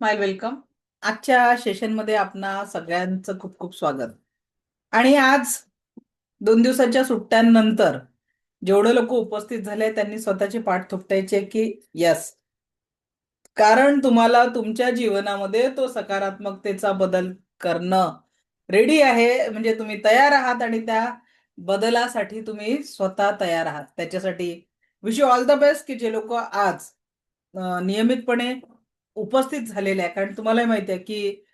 माय welcome. आजच्या सेशनमध्ये आपणा सगळ्यांचं खूप खूप स्वागत. आणि आज 2 दिवसाच्या सुट्ट्यांनंतर जेवढे लोक उपस्थित झाले त्यांनी स्वतःची पाठ थोपटायचे की यस, कारण तुम्हाला तुमच्या जीवनामध्ये तो सकारात्मकतेचा बदल करणं रेडी आहे. म्हणजे तुम्ही तयार आहात आणि त्या बदलासाठी तुम्ही स्वतः तयार आहात. त्याच्यासाठी wish you all the best की जे लोक आज नियमितपणे उपस्थित झालेले आहे. कारण तुम्हाला माहिती आहे की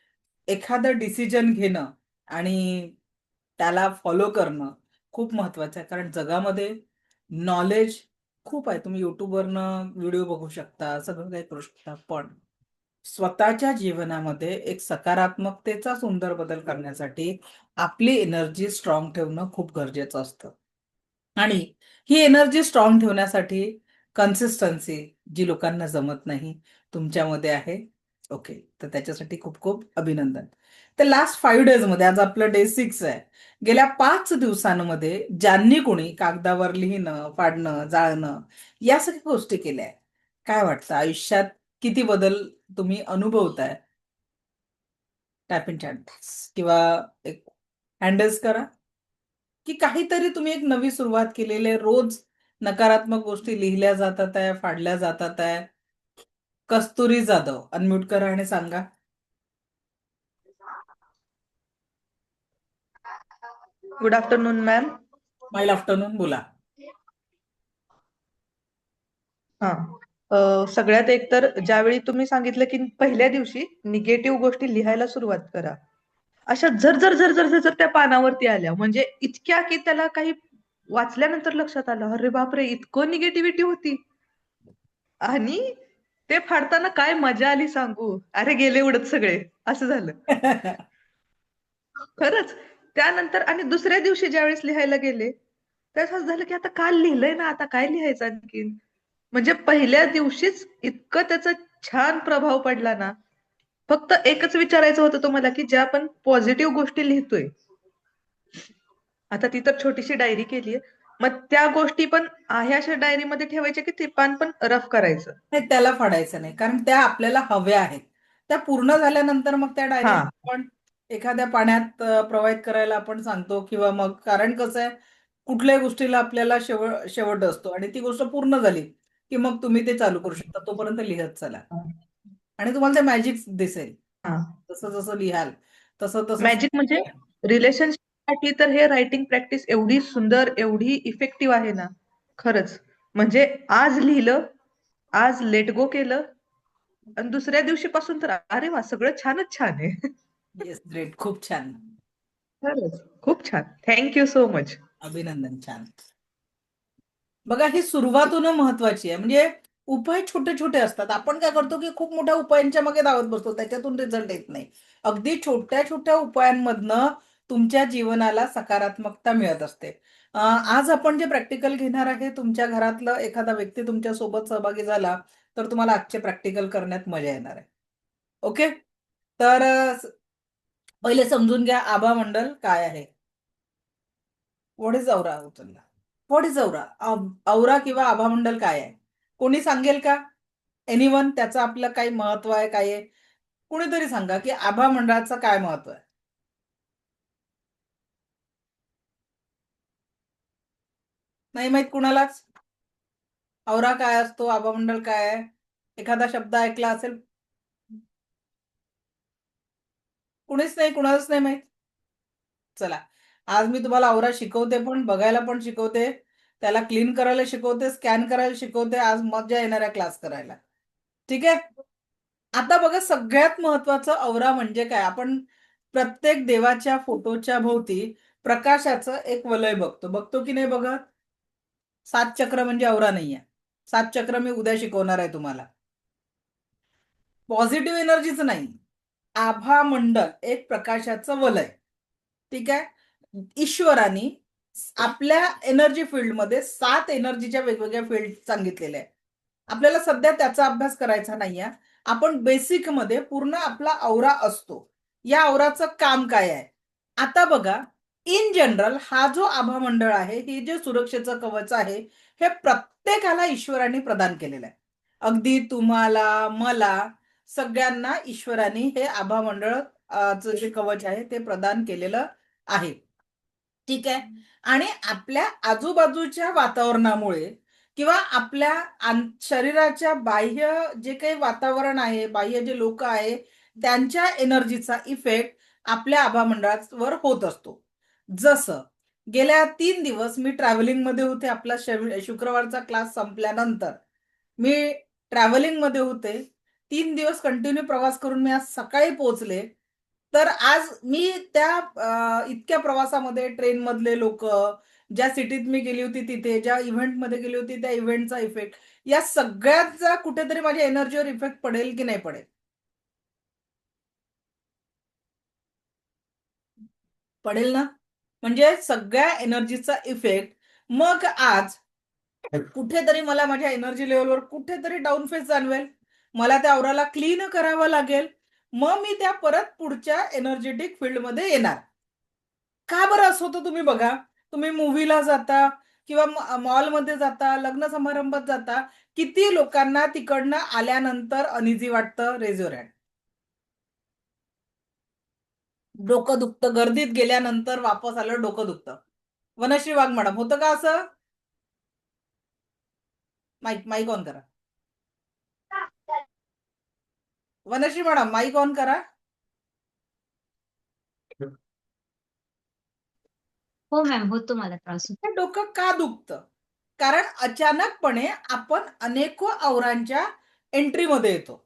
एखादं डिसिजन घेणं आणि त्याला फॉलो करणं खूप महत्वाचं आहे. कारण जगामध्ये नॉलेज खूप आहे. तुम्ही युट्यूबवरनं व्हिडिओ बघू शकता, सगळं काही करू शकता. पण स्वतःच्या जीवनामध्ये एक सकारात्मकतेचा सुंदर बदल करण्यासाठी आपली एनर्जी स्ट्रॉंग ठेवणं खूप गरजेचं असतं. आणि ही एनर्जी स्ट्रॉंग ठेवण्यासाठी कन्सिस्टन्सी जी लोकांना जमत नाही तुमच्यामध्ये आहे. ओके, तर त्याच्यासाठी खूप खूप अभिनंदन. तर लास्ट 5 डेज मध्ये, आज आपलं डे 6 आहे, गेल्या 5 दिवसांमध्ये ज्यांनी कोणी कागदावर लिहिणं, फाडणं, जाळणं या सगळ्या गोष्टी केल्या आहे, काय वाटतं आयुष्यात किती बदल तुम्ही अनुभवताय? टॅप इन चॅट किंवा एक हँडल्स करा, की काहीतरी तुम्ही एक नवी सुरुवात केलेली आहे. रोज नकारात्मक गोष्टी लिहिल्या जातात आहे, फाडल्या जातात आहे. कस्तुरी जाधव, अनम्यूट करा आणि सांगा. Good afternoon ma'am. Mile afternoon, बोला. हा. सगळ्यात एक तर ज्यावेळी तुम्ही सांगितलं की पहिल्या दिवशी निगेटिव्ह गोष्टी लिहायला सुरुवात करा, अशा झर झर झर झर झर झर त्या पानावरती आल्या, म्हणजे इतक्या की त्याला काही वाचल्यानंतर लक्षात आलं, अरे बापरे, इतकं निगेटिव्हिटी होती. आणि ते फाडताना काय मजा आली सांगू, अरे गेले उडत सगळे, असं झालं. खरंच. त्यानंतर आणि दुसऱ्या दिवशी ज्यावेळेस लिहायला गेले, त्यावेळेस असं झालं की आता काल लिहिलंय ना, आता काय लिहायचं आणखीन. म्हणजे पहिल्या दिवशीच इतकं त्याचा छान प्रभाव पडला ना. फक्त एकच विचारायचं होतं तुम्हाला, की ज्या आपण पॉझिटिव्ह गोष्टी लिहितोय, आता ती तर छोटीशी डायरी केलीये, मग त्या गोष्टी पण आहे अशा डायरीमध्ये ठेवायच्या, की ते पान पण रफ करायचं. नाही, त्याला फाडायचं नाही, कारण त्या आपल्याला हव्या आहेत. त्या पूर्ण झाल्यानंतर मग त्या हा. डायरीला आपण एखाद्या पाण्यात प्रवाहित करायला आपण सांगतो. किंवा मग कारण कसं आहे, कुठल्याही गोष्टीला आपल्याला शेवट शेवट असतो आणि ती गोष्ट पूर्ण झाली की मग तुम्ही ते चालू करू शकता. तोपर्यंत लिहत चला आणि तुम्हाला ते मॅजिक दिसेल. हा. जसं जसं लिहाल तसं तसं मॅजिक म्हणजे रिलेशनशिपसाठी तर हे रायटिंग प्रॅक्टिस एवढी सुंदर, एवढी इफेक्टिव्ह आहे ना. खरंच. म्हणजे आज लिहिलं, आज लेट गो केलं, आणि दुसऱ्या दिवशीपासून तर अरे वा, सगळं छानच छान आहे. येस, ग्रेट, खूप छान. खरंच खूप छान. Thank you so much. अभिनंदन, छान. बघा, ही सुरुवातून महत्वाची आहे. म्हणजे उपाय छोटे छोटे असतात. आपण काय करतो की खूप मोठ्या उपायांच्या मागे धावत बसतो, त्याच्यातून रिझल्ट येत नाही. अगदी छोट्या छोट्या उपायांमधनं तुमच्या जीवनाला सकारात्मकता मिळत असते. आज आपण जे प्रॅक्टिकल घेणार आहे, तुमच्या घरातलं एखादा व्यक्ती तुमच्या सोबत सहभागी झाला तर तुम्हाला आजचे प्रॅक्टिकल करण्यात मजा येणार आहे. ओके, तर पहिले समजून घ्या आभा मंडल काय आहे. व्हॉट इज औरा? उचलला. व्हॉट इज औरा? औरा किंवा आभामंडल काय आहे? कोणी सांगेल का? एनीवन? त्याचं आपलं काही महत्व आहे, काय आहे? कुणीतरी सांगा की आभामंडळाचं काय महत्व आहे? नाही माहित कुणालाच? औरा काय असतो, आभामंडळ काय आहे? एखादा शब्द ऐकला असेल? कुणीच नाही, कुणालाच नाही माहित. चला, आज मी तुम्हाला औरा शिकवते, पण बघायला पण शिकवते, त्याला क्लीन करायला शिकवते, स्कॅन करायला शिकवते. आज मजा येणार आहे क्लास करायला. ठीक आहे. आता बघा, सगळ्यात महत्वाचं औरा म्हणजे काय? आपण प्रत्येक देवाच्या फोटोच्या भोवती प्रकाशाचं एक वलय बघतो. बघतो की नाही बघत? 7 चक्र म्हणजे औरा नाहीये. 7 चक्र मी उद्या शिकवणार आहे तुम्हाला. पॉझिटिव्ह एनर्जीच नाही. आभा मंडल एक प्रकाशाचं वलय. ठीक आहे. ईश्वराने आपल्या एनर्जी फील्डमध्ये 7 एनर्जीच्या वेगवेगळ्या फील्ड सांगितलेल्या आहे. आपल्याला सध्या त्याचा अभ्यास करायचा नाहीये. आपण बेसिक मध्ये पूर्ण आपला औरा असतो. या औराचं काम काय आहे? आता बघा, इन जनरल हा जो आभा मंडळ आहे, हे जे सुरक्षेचं कवच आहे, हे प्रत्येकाला ईश्वराने प्रदान केलेलं आहे. अगदी तुम्हाला, मला. सगळ्यांना ईश्वराने हे आभा मंडळ चं जे कवच आहे ते प्रदान केलेलं आहे. ठीक आहे. आणि आपल्या आजूबाजूच्या वातावरणामुळे किंवा आपल्या शरीराच्या बाह्य जे काही वातावरण आहे, बाह्य जे लोक आहे, त्यांच्या एनर्जीचा इफेक्ट आपल्या आभामंडळावर होत असतो. जसं गेल्या 3 दिवस मी ट्रॅव्हलिंग मध्ये होते. आपला शुक्रवारचा क्लास संपल्यानंतर मी ट्रॅव्हलिंग मध्ये होते. 3 दिवस कंटिन्यू प्रवास करून मी आज सकाळी पोहोचले. तर आज मी त्या इतक्या प्रवासामध्ये ट्रेन मधले लोक, ज्या सिटीत मी गेली होती तिथे, ज्या इव्हेंट मध्ये गेली होती त्या इव्हेंटचा इफेक्ट, या सगळ्याचा कुठेतरी माझ्या एनर्जीवर इफेक्ट पडेल की नाही पडेल? पडेल ना. म्हणजे सगळ्या एनर्जीचा इफेक्ट. मग आज कुठेतरी मला माझ्या एनर्जी लेवलवर कुठेतरी डाऊन फेस जाणवेल. मला त्या आवराला क्लीन करावं लागेल. मग मी त्या परत पुढच्या एनर्जेटिक फील्डमध्ये येणार. का बरं असं होतं तुम्ही बघा. तुम्ही मूव्हीला जाता किंवा मॉलमध्ये जाता, लग्न समारंभात जाता, किती लोकांना तिकडनं आल्यानंतर अनइझी वाटतं? Raise your hand. डोकं दुखतं, गर्दीत गेल्यानंतर वापस आलं डोकं दुखतं. वनश्री वाघ मॅडम, होतं का असं? माईक माईक ऑन करा. वनश्री मॅडम, माईक ऑन करा. हो मॅम, होतो मला त्रास होतो. हे डोकं का दुखतं? कारण अचानकपणे आपण अनेको औरांच्या एंट्रीमध्ये येतो.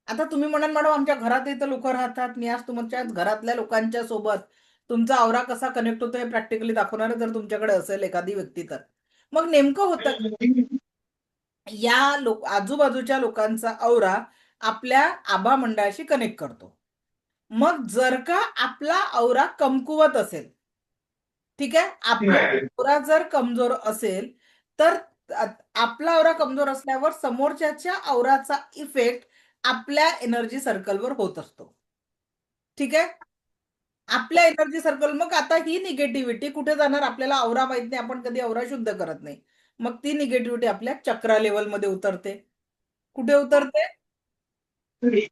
आता तुम्ही म्हणाल मॅडम आमच्या घरात इथं लोक राहतात, मी आज तुमच्या घरातल्या लोकांच्या सोबत तुमचा औरा कसा कनेक्ट होतो हे प्रॅक्टिकली दाखवणार आहे, जर तुमच्याकडे असेल एखादी व्यक्ती तर. मग नेमकं होतं काय? या आजूबाजूच्या लोकांचा औरा आपल्या आभा मंडळाशी कनेक्ट करतो. मग जर का आपला औरा कमकुवत असेल, ठीक आहे, आपला औरा जर कमजोर असेल, तर अ, आपला औरा कमजोर असल्यावर समोरच्याच्या औराचा इफेक्ट आपल्या एनर्जी सर्कलवर होत असतो. ठीक आहे. आपल्या एनर्जी सर्कल, मग आता ही निगेटिव्हिटी कुठे जाणार? आपल्याला औरा माहित नाही, आपण कधी औरा शुद्ध करत नाही. मग ती निगेटिव्हिटी आपल्या चक्रा लेवलमध्ये उतरते. कुठे उतरते?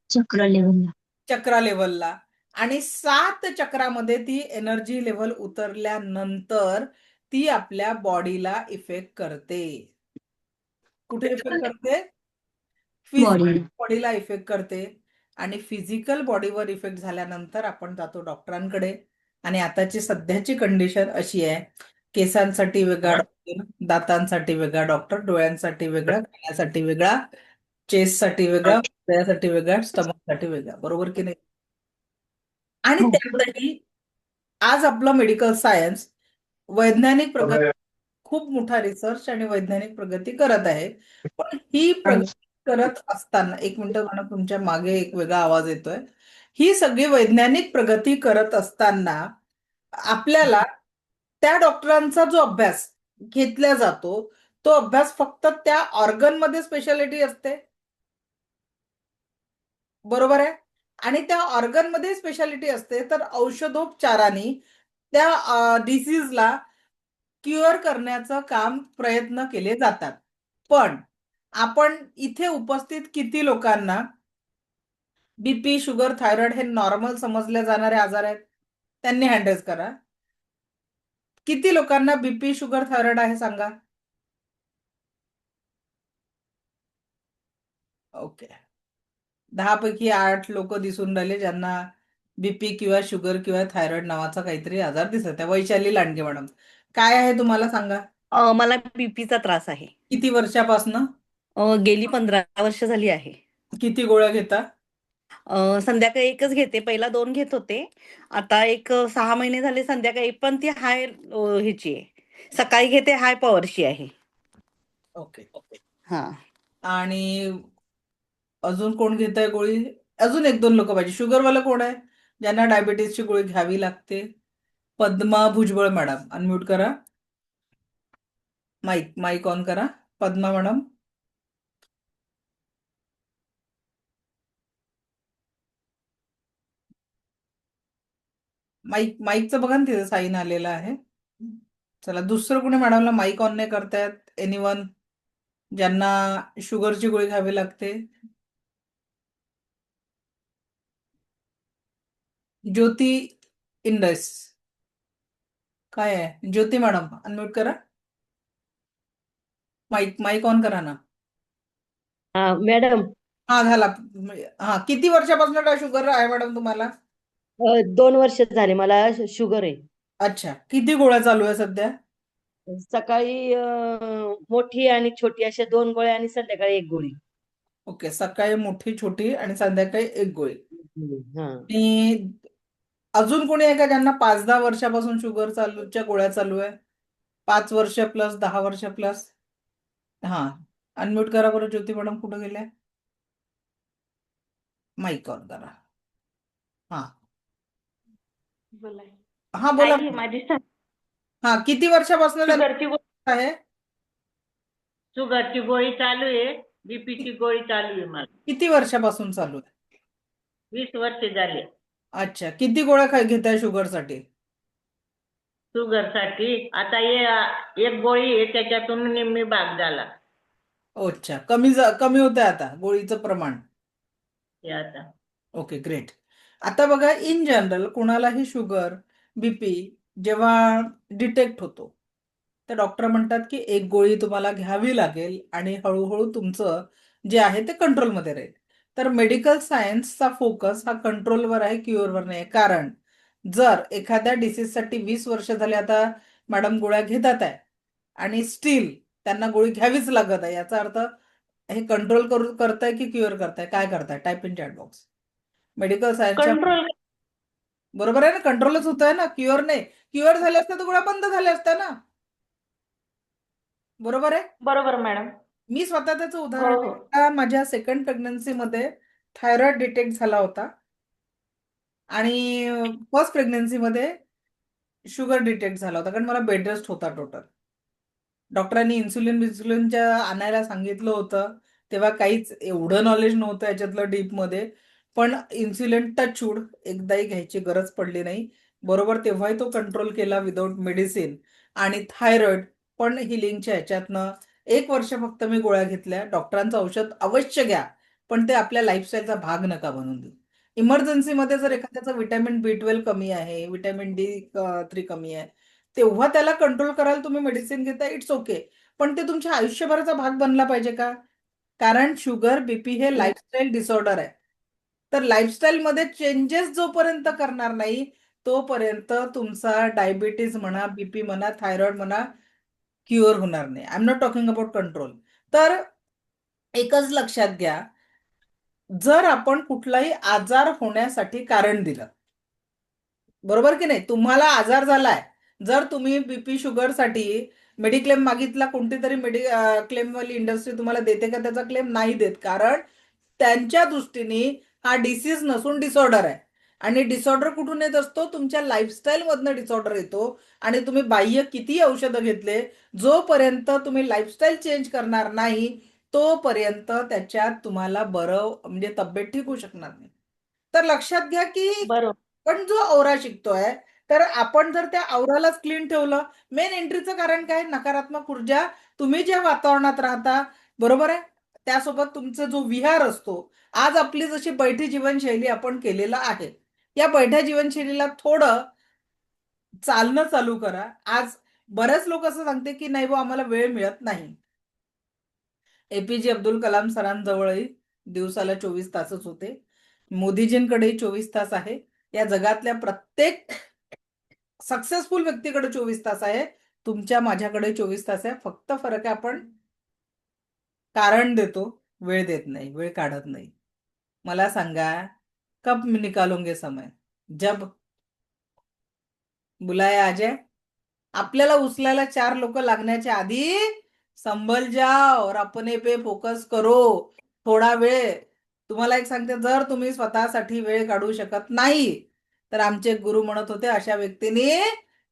चक्र लेवलला. चक्रा लेवलला. आणि 7 चक्रामध्ये ती एनर्जी लेवल उतरल्यानंतर ती आपल्या बॉडीला इफेक्ट करते. कुठे इफेक्ट करते? Physical body. बॉडीला इफेक्ट करते. आणि फिजिकल बॉडीवर इफेक्ट झाल्यानंतर आपण जातो डॉक्टरांकडे. आणि आताची सध्याची कंडिशन अशी आहे, केसांसाठी वेगळा डॉक्टर, दातांसाठी वेगळा डॉक्टर, डोळ्यांसाठी वेगळा, कानासाठी वेगळा, चेस्टसाठी वेगळा, हृदयासाठी वेगळा, स्टमकसाठी वेगळा. बरोबर की नाही? आणि हो. त्यातही आज आपलं मेडिकल सायन्स वैज्ञानिक प्रगती, खूप मोठा रिसर्च आणि वैज्ञानिक प्रगती करत आहे. पण ही प्रगती करत असताना, एक मिनिट मॅडम, तुमच्या मागे एक वेगळा आवाज येतोय. ही सगळी वैज्ञानिक प्रगती करत असताना आपल्याला त्या डॉक्टरांचा जो अभ्यास घेतला जातो, तो अभ्यास फक्त त्या ऑर्गन मध्ये स्पेशालिटी असते. बरोबर आहे. आणि त्या ऑर्गन मध्ये स्पेशालिटी असते, तर औषधोपचाराने त्या डिसीजला क्युअर करण्याचं काम प्रयत्न केले जातात. पण आपण इथे उपस्थित किती लोकांना बीपी, शुगर, थायरॉइड हे नॉर्मल समजले जाणारे आजार आहेत? त्यांनी हँडरेज करा. किती लोकांना बीपी, शुगर, थायरॉइड आहे सांगा. ओके. 10 पैकी 8 लोक दिसून राहिले ज्यांना बीपी किंवा शुगर किंवा थायरॉइड नावाचा काहीतरी आजार दिसत आहे. वैशाली लांडगे मॅडम, काय आहे तुम्हाला सांगा? मला बीपीचा त्रास आहे. किती वर्षापासनं? गेली 15 वर्ष झाली आहे. किती गोळ्या घेता? संध्याकाळी एकच घेते. पहिला 2 घेत होते. आता एक 6 महिने झाले संध्याकाळी, पण ती हाय ह्याची आहे. सकाळी घेते, हाय पॉवरची आहे. ओके. हां. आणि अजून कोण घेत गोळी? अजून 1-2 लोक पाहिजे. शुगरवाला कोण आहे ज्यांना डायबिटीसची गोळी घ्यावी लागते? पद्मा भुजबळ मॅडम, अनम्यूट करा. माईक माईक ऑन करा. पद्मा मॅडम. माईकचं बघा ना, तिथे साईन आलेला आहे. चला, दुसरं कुणी मॅडमला माईक ऑन नाही करतायत? एनिवन ज्यांना शुगरची गोळी घ्यावी लागते? ज्योती इंडस काय आहे? ज्योती मॅडम अनम्यूट करा. माईक माईक ऑन करा ना. हा मॅडम, हा झाला. हा, किती वर्षापासून शुगर आहे मॅडम तुम्हाला? 2 वर्ष झाले मला शुगर आहे. अच्छा, किती गोळ्या चालू आहे सध्या? सकाळी मोठी आणि छोटी अशा 2 गोळ्या आणि संध्याकाळी 1 गोळी. ओके, सकाळी मोठी छोटी आणि संध्याकाळी एक गोळी. हा. आणि अजून कोणी आहे का ज्यांना 5-10 वर्षापासून शुगर चालूच्या गोळ्या चालू आहे? 5 वर्ष प्लस 10 वर्ष प्लस. हा, अनम्यूट करा बरं. ज्योती मॅडम कुठे गेल्या? माईक ऑन करा. हा हा, बोला. आई माझी हा, किती वर्षापासून त्यांना शुगरची आहे? शुगरची गोळी चालू आहे, बीपीची गोळी चालू आहे मला. किती वर्षापासून चालू आहे? 20 वर्ष झाले. अच्छा, किती गोळ्या घेताय शुगरसाठी? शुगरसाठी आता एक गोळी आहे, त्याच्यातून निम्मी भाग झाला. अच्छा, कमी होत आहे आता गोळीचं प्रमाण. हे आता ओके, ग्रेट. आता बघा, इन जनरल कोणालाही शुगर बीपी जेव्हा डिटेक्ट होतो तर डॉक्टर म्हणतात की एक गोळी तुम्हाला घ्यावी लागेल आणि हळूहळू तुमचं जे आहे ते कंट्रोलमध्ये राहील. तर मेडिकल सायन्सचा फोकस हा कंट्रोलवर आहे, क्युअरवर नाही. कारण जर एखाद्या डिसीजसाठी 20 वर्ष झाले आता मॅडम गोळ्या घेतात आहे आणि स्टील त्यांना गोळी घ्यावीच लागत आहे, याचा अर्थ हे कंट्रोल करताय की क्युअर करताय? काय करताय? Type in chat box. Medical सायन्सच्या कंट्रोल. बरोबर आहे ना, कंट्रोलच होत आहे ना, क्युअर नाही. क्युअर झाले असते तर गोळ्या बंद झाल्या असत्या ना. बरोबर आहे. बरोबर मॅडम. मी स्वतः त्याचं हो उदाहरण हो. देते. माझ्या सेकंड प्रेग्नन्सीमध्ये थायरॉइड डिटेक्ट झाला होता आणि फर्स्ट प्रेग्नन्सीमध्ये शुगर डिटेक्ट झाला होता, कारण मला बेड रेस्ट होता टोटल. डॉक्टरांनी इन्सुलिनच्या आणायला सांगितलं होतं. तेव्हा काहीच एवढं नॉलेज नव्हतं याच्यातलं डीपमध्ये, पण इन्सुलिन टचवूड एकदाही घ्यायची गरज पडली नाही. बरोबर तेव्हाही तो कंट्रोल केला विदाऊट मेडिसिन. आणि थायरॉइड पण हिलिंगच्या ह्याच्यातनं 1 वर्ष फक्त मी गोळ्या घेतल्या. डॉक्टरांचं औषध अवश्य घ्या, पण ते आपल्या लाईफस्टाईलचा भाग नका बनवून देऊ. इमर्जन्सीमध्ये जर एखाद्याचं व्हिटॅमिन B12 कमी आहे, व्हिटॅमिन D3 कमी आहे, तेव्हा त्याला कंट्रोल करायला तुम्ही मेडिसिन घेता, इट्स ओके. पण ते तुमच्या आयुष्यभराचा भाग बनला पाहिजे का? कारण शुगर बीपी हे लाईफस्टाईल डिसऑर्डर आहे. तर लाईफस्टाईल मध्ये चेंजेस जोपर्यंत करणार नाही तोपर्यंत तुमचा डायबिटीज म्हणा, बीपी म्हणा, थायरॉइड म्हणा, क्युअर होणार नाही. I am not talking about control. तर एकच लक्षात घ्या, जर आपण कुठलाही आजार होण्यासाठी कारण दिलं, बरोबर की नाही, तुम्हाला आजार झालाय, जर तुम्ही बीपी शुगरसाठी मेडिक्लेम मागितला, कोणती तरी क्लेम वाली इंडस्ट्री तुम्हाला देते का त्याचा क्लेम? नाही देत. कारण त्यांच्या दृष्टीने हा डिसीज नसून डिसऑर्डर आहे. आणि डिसऑर्डर कुठून येत असतो? तुमच्या लाईफस्टाईल मधनं डिसऑर्डर येतो. आणि तुम्ही बाह्य किती औषधं घेतले, जोपर्यंत तुम्ही लाईफस्टाईल चेंज करणार नाही तोपर्यंत त्याच्यात तुम्हाला बरं म्हणजे तब्येत ठीक होऊ शकणार नाही. तर लक्षात घ्या की बरोबर. पण जो औरा शिकतोय, तर आपण जर त्या औरालाच क्लीन ठेवलं, मेन एंट्रीचं कारण काय? नकारात्मक ऊर्जा. तुम्ही ज्या वातावरणात राहता, बरोबर आहे, त्यासोबत तुमचा जो विहार असतो. आज आपली जशी बैठी जीवनशैली आपण केलेलं आहे, या बैठ्या जीवनशैलीला थोडं चालणं चालू करा. आज बरेच लोक असं सांगते की नाही बुवा आम्हाला वेळ मिळत नाही. APJ अब्दुल कलाम सरांजवळही दिवसाला 24 तासच होते. मोदीजींकडेही 24 तास आहे. या जगातल्या प्रत्येक सक्सेसफुल व्यक्तीकडे 24 तास आहे. तुमच्या माझ्याकडे 24 तास आहे. फक्त फरक आहे आपण कारण देतो, वेळ देत नाही, वेळ काढत नाही. मला सांगा, कब निकालोगे समय? जब बुलाया आ जाए. आपल्याला उचलायला 4 लोक लागण्याच्या आधी संभल जाओ और अपने पे फोकस करो. थोडा वेळ. तुम्हाला एक सांगते, जर तुम्ही स्वतःसाठी वेळ काढू शकत नाही तर आमचे गुरु म्हणत होते अशा व्यक्तीने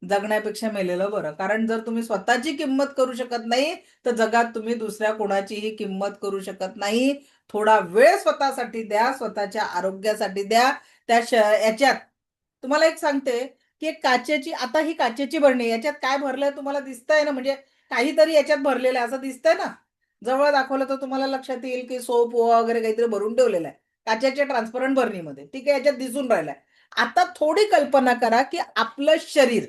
जगण्यापेक्षा मेलेलं बरं. कारण जर तुम्ही स्वतःची किंमत करू शकत नाही तर जगात तुम्ही दुसऱ्या कोणाचीही किंमत करू शकत नाही. थोडा वेळ स्वतःसाठी द्या, स्वतःच्या आरोग्यासाठी द्या. याच्यात तुम्हाला एक सांगते की एक काचेची, आता ही काचेची बरणी, याच्यात काय भरलंय तुम्हाला दिसतंय ना, म्हणजे काहीतरी याच्यात भरलेलं आहे असं दिसतंय ना. जवळ दाखवलं तर तुम्हाला लक्षात येईल की सोप वगैरे काहीतरी भरून ठेवलेलं आहे काचेच्या ट्रान्सपरंट बरणीमध्ये. ठीक आहे, याच्यात दिसून राहिलाय. आता थोडी कल्पना करा की आपलं शरीर,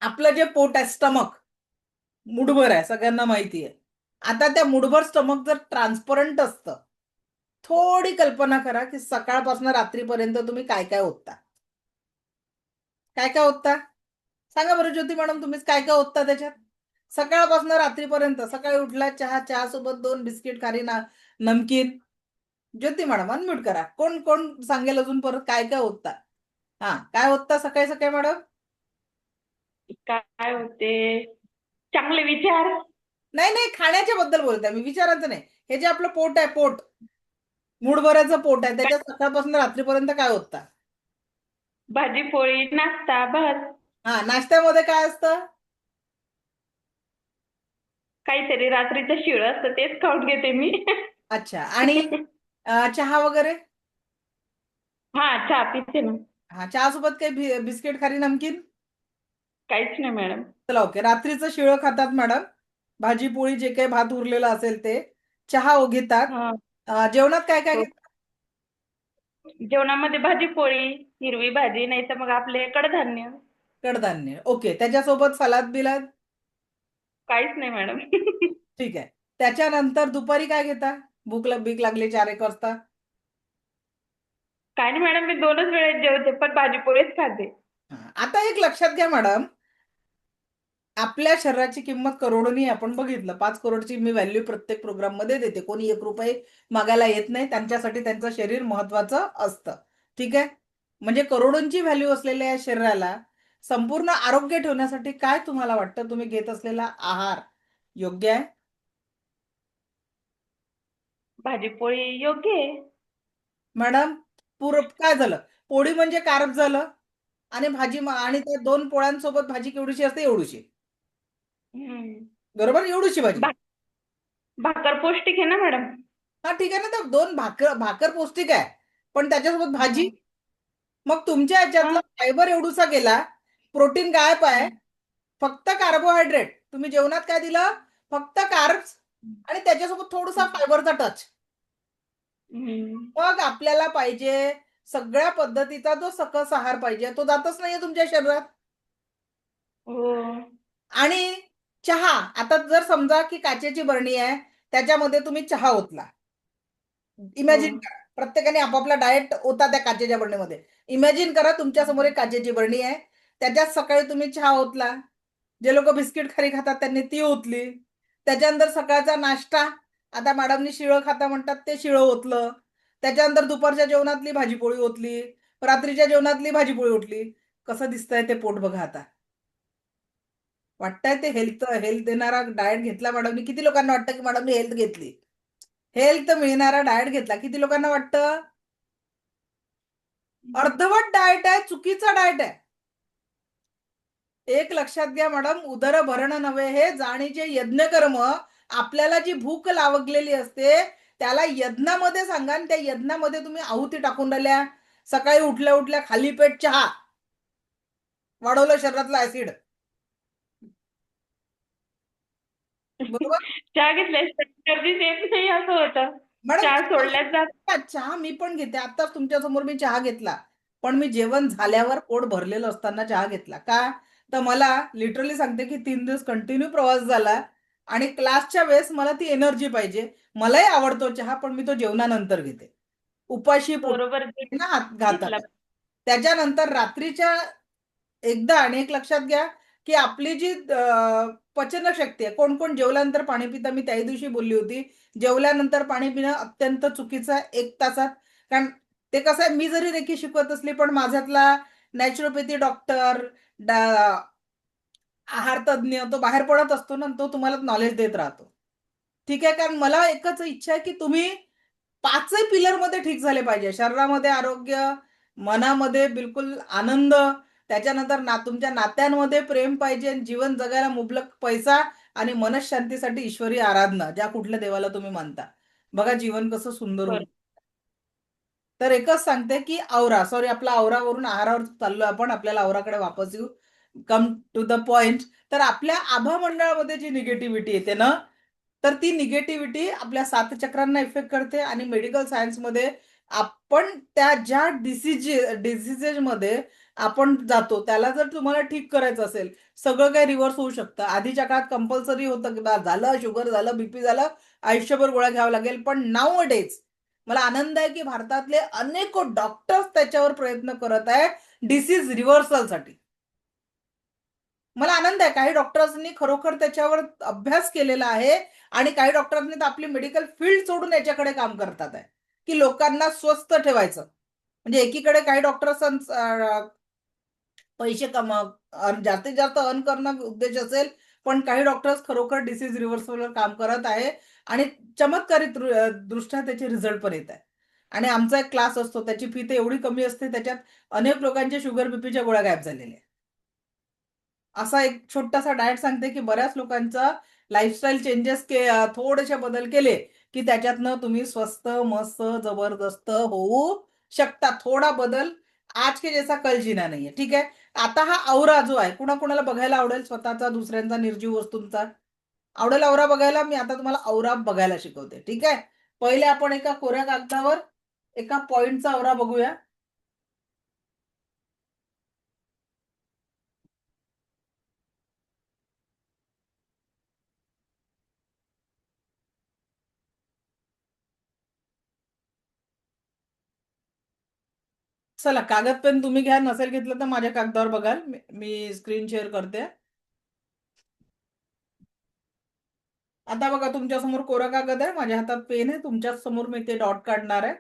आपलं जे पोट आहे, स्टमक मुठभर आहे, सगळ्यांना माहिती आहे. आता त्या मुठभर स्टमक जर ट्रान्सपरंट असतं, थोडी कल्पना करा की सकाळपासून रात्रीपर्यंत तुम्ही काय काय ओतता. काय काय ओतता सांगा बरं ज्योती मॅडम, तुम्हीच काय काय ओतता त्याच्यात सकाळपासून रात्रीपर्यंत. सकाळी उठला चहा, चहा सोबत 2 बिस्किट, खारी नमकीन. ज्योती मॅडम अनम्यूट करा. कोण कोण सांगेल अजून परत काय काय ओतता. हा, काय ओतता सकाळी सकाळी मॅडम? काय होते चांगले विचार. नाही नाही, खाण्याच्या बद्दल बोलते मी, विचारायचं नाही. हे जे आपलं पोट आहे, पोट मूठभराचं पोट आहे, त्याच्यात सकाळपासून रात्रीपर्यंत काय ओतता? भाजी पोळी नाश्ता बस. हा, नाश्त्यामध्ये काय असतं? काहीतरी रात्रीचं शिळ असतं तेच खाऊन घेते मी. अच्छा, आणि चहा वगैरे? हा चहा पिते ना. हा, चहा सोबत काही बिस्किट, खारी नमकीन? काहीच नाही मॅडम. चला ओके. रात्रीचं शिळं खातात मॅडम, भाजी पोळी जे काही भात उरलेला असेल ते. चहा घेतात. हा जेवणात काय काय हो. घेतात? जेवणामध्ये भाजी पोळी, हिरवी भाजी, नाही तर मग आपले कडधान्य. कडधान्य. ओके. त्याच्यासोबत सलाद बिलाद? काहीच नाही मॅडम. ठीक आहे. त्याच्यानंतर दुपारी काय घेता? भीक लागली 4-1 वाजता? काय नाही मॅडम, मी 2च वेळेत जेवते पण भाजी पोळीच खाते. आता एक लक्षात घ्या मॅडम, आपल्या शरीराची किंमत करोडोनी आहे. आपण बघितलं, 5 करोडची मी व्हॅल्यू प्रत्येक प्रोग्राम मध्ये देते. कोणी 1 रुपये मागायला येत नाही. त्यांच्यासाठी त्यांचं शरीर महत्वाचं असतं. ठीक आहे. म्हणजे करोडोंची व्हॅल्यू असलेल्या या शरीराला संपूर्ण आरोग्य ठेवण्यासाठी काय तुम्हाला वाटतं, तुम्ही घेत असलेला आहार योग्य आहे? भाजी पोळी योग्य आहे. मॅडम, काय झालं? पोळी म्हणजे कार्ब झालं, आणि भाजी आणि त्या 2 पोळ्यांसोबत भाजी केवढीशी असते? एवढीशी. हम्म. बरोबर, एवढीशी भाजी. भाकर पौष्टिक आहे ना मॅडम. हा ठीक आहे ना, तर 2 भाकर पौष्टिक आहे, पण त्याच्यासोबत भाजी. मग तुमच्या ह्याच्यातला फायबर एवढूसा गेला, प्रोटीन गायब आहे, फक्त कार्बोहायड्रेट. तुम्ही जेवणात काय दिलं? फक्त कार्ब्स, आणि त्याच्यासोबत थोडासा फायबरचा टच. मग आपल्याला पाहिजे सगळ्या पद्धतीचा जो सकस आहार पाहिजे, तो जातच नाहीये तुमच्या शरीरात. हो. आणि चहा, आता जर समजा की काचेची बरणी आहे, त्याच्यामध्ये तुम्ही चहा ओतला. इमॅजिन करा, प्रत्येकाने आपापला डाएट ओता त्या काचेच्या बरणीमध्ये. इमॅजिन करा तुमच्या समोर एक काचेची बरणी आहे, त्याच्यात सकाळी तुम्ही चहा ओतला. जे लोक बिस्किट खारी खातात त्यांनी ती ओतली. त्याच्यानंतर सकाळचा नाश्ता, आता मॅडमनी शिळं खाता म्हणतात ते शिळं ओतलं. त्याच्यानंतर दुपारच्या जेवणातली भाजीपोळी ओतली, रात्रीच्या जेवणातली भाजीपोळी ओतली. कसं दिसतंय ते पोट बघा आता. वाटतंय ते हेल्थ देणारा डाएट घेतला मॅडमनी? किती लोकांना वाटतं की मॅडमनी हेल्थ घेतली? हेल्थ मिळणारा डाएट घेतला, किती लोकांना वाटतं? अर्धवट डाएट आहे, चुकीचा डाएट आहे. एक लक्षात घ्या मॅडम, उदर भरणं नव्हे हे जाणीचे यज्ञ कर्म. आपल्याला जी भूक लागलेली असते त्याला यज्ञामध्ये सांगा, आणि त्या यज्ञामध्ये तुम्ही आहुती टाकून राहिल्या. सकाळी उठल्या उठल्या खाली पेट चहा, वाढवलं शरीरातलं ऍसिड. बरोबर. चहा घेतल्याशिवाय एनर्जीच येत नाही असं होतं. मॅडम, चहा सोडल्याच जात. चहा मी पण घेते. आताच तुमच्या समोर मी चहा घेतला, पण मी जेवण झाल्यावर पोट भरलेलं असताना चहा घेतला. का तर मला लिटरली सांगते की 3 दिवस कंटिन्यू प्रवास झाला, आणि क्लासच्या वेळेस मला ती एनर्जी पाहिजे. मलाही आवडतो चहा, पण मी तो जेवणानंतर घेते. उपाशी बरोबर पोटी ना हात घातात. घेतला. त्याच्यानंतर रात्रीच्या एकदा, आणि एक लक्षात घ्या की आपली जी पचनशक्ती आहे, कोण कोण जेवल्यानंतर पाणी पिता, मी त्याही दिवशी बोलली होती. जेवल्यानंतर पाणी पिणं अत्यंत चुकीचं आहे 1 तासात. कारण ते कसं आहे, मी जरी रेकी शिकवत असली पण माझ्यातला नॅचरोपॅथी डॉक्टर, आहार तज्ञ तो बाहेर पडत असतो ना, तो तुम्हाला नॉलेज देत राहतो. ठीक आहे. कारण मला एकच इच्छा आहे की तुम्ही 5ही पिलर मध्ये ठीक झाले पाहिजे. शरीरामध्ये आरोग्य, मनामध्ये बिलकुल आनंद, त्याच्यानंतर तुमच्या नात्यांमध्ये प्रेम पाहिजे, जीवन जगायला मुबलक पैसा, आणि मनशांतीसाठी ईश्वरी आराधना, ज्या कुठल्या देवाला तुम्ही मानता. बघा जीवन कसं सुंदर होईल. तर एकच सांगते की आपला आवरावरून आहारावर चाललो आपण, आपल्याला आवराकडे वापस येऊ. Come to the point. तर आपल्या आभा मंडळामध्ये जी निगेटिव्हिटी येते ना, तर ती निगेटिव्हिटी आपल्या 7 चक्रांना इफेक्ट करते, आणि मेडिकल सायन्समध्ये आपण त्या ज्या डिसिजेस मध्ये आपण जातो त्याला जर तुम्हाला ठीक करायचं असेल, सगळं काही रिव्हर्स होऊ शकतं. आधीच्या काळात कंपल्सरी होतं की झालं शुगर झालं बीपी झालं आयुष्यभर गोळ्या घ्यावं लागेल. पण नाऊ डेज मला आनंद आहे की भारतातले अनेक डॉक्टर्स त्याच्यावर प्रयत्न करत आहे डिसीज रिव्हर्सलसाठी. मला आनंद आहे काही डॉक्टर्सनी खरोखर त्याच्यावर अभ्यास केलेला आहे आणि काही डॉक्टरांनी तर आपली मेडिकल फील्ड सोडून याच्याकडे काम करतात आहे की लोकांना स्वस्थ ठेवायचं. म्हणजे एकीकडे काही डॉक्टर्स पैसे जास्तीत जास्त अर्न करणं उद्देश असेल, पण काही डॉक्टर्स खरोखर डिसीज रिव्हर्सलवर काम करत आहे आणि चमत्कारिक दृष्ट्या त्याचे रिझल्ट पण येत आहे. आणि आमचा एक क्लास असतो त्याची फी तर एवढी कमी असते त्याच्यात अनेक लोकांच्या शुगर बीपीच्या गोळ्या गायब झालेल्या आहेत. असा एक छोटासा डाएट सांगते की बऱ्याच लोकांचा लाईफस्टाईल चेंजेस थोडेसे बदल केले की त्याच्यातनं तुम्ही स्वस्त मस्त जबरदस्त होऊ शकता. थोडा बदल आज के जैसा कल जीना नाहीये. ठीक आहे. आता हा औरा जो आहे कुणाकुणाला बघायला आवडेल स्वतःचा दुसऱ्यांचा निर्जीव वस्तूंचा आवडेल औरा बघायला. मी आता तुम्हाला औरा बघायला शिकवते. ठीक आहे. पहिले आपण एका कोऱ्या कागदावर एका पॉइंटचा औरा बघूया. चला कागद पेन तुम्ही घ्या नसेल घेतलं तर माझ्या कागदावर बघाल. मी स्क्रीन शेअर करते. आता बघा तुमच्या समोर कोरा कागद आहे माझ्या हातात पेन आहे तुमच्या समोर मी ते डॉट काढणार आहे.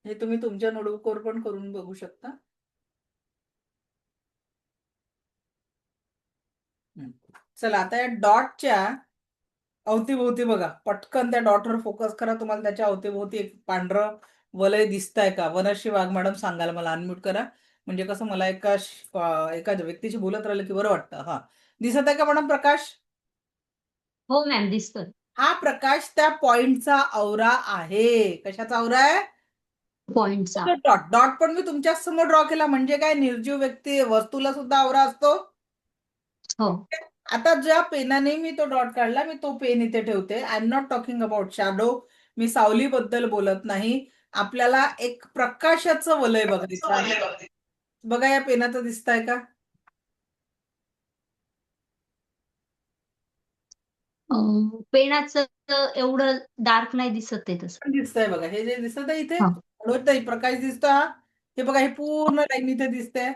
हे तुम्ही तुमच्या नोटबुकवर पण करून बघू शकता. चला आता या डॉटच्या अवतीभोवती बघा पटकन त्या डॉटवर फोकस करा. तुम्हाला त्याच्या अवतीभोवती एक पांढरं वलय दिसतंय का? वनश्री वाघ मॅडम सांगाल मला अनम्यूट करा. म्हणजे कसं मला एका व्यक्तीशी बोलत राहिलं की बरं वाटतं. हा दिसत आहे का मॅडम प्रकाश? हो मॅम दिसतोय. हा प्रकाश त्या पॉइंटचा औरा आहे. कशाचा औरा आहे? पॉइंटचा. डॉट डॉट पण मी तुमच्या समोर ड्रॉ केला. म्हणजे काय निर्जीव व्यक्ती वस्तूला सुद्धा औरा असतो. हो. आता ज्या पेनाने मी तो डॉट काढला मी तो पेन इथे ठेवते. I am not talking about shadow. मी सावलीबद्दल बोलत नाही. आपल्याला एक प्रकाशाचं वलय बघायचं आहे. बघा या पेनाचं दिसतंय का? पेनाचं एवढं डार्क नाही दिसत आहे तसं. दिसतंय बघा हे जे दिसत आहे इथे हो. नाही प्रकाश दिसतो हा. हे बघा हे पूर्ण लाईन इथे दिसते.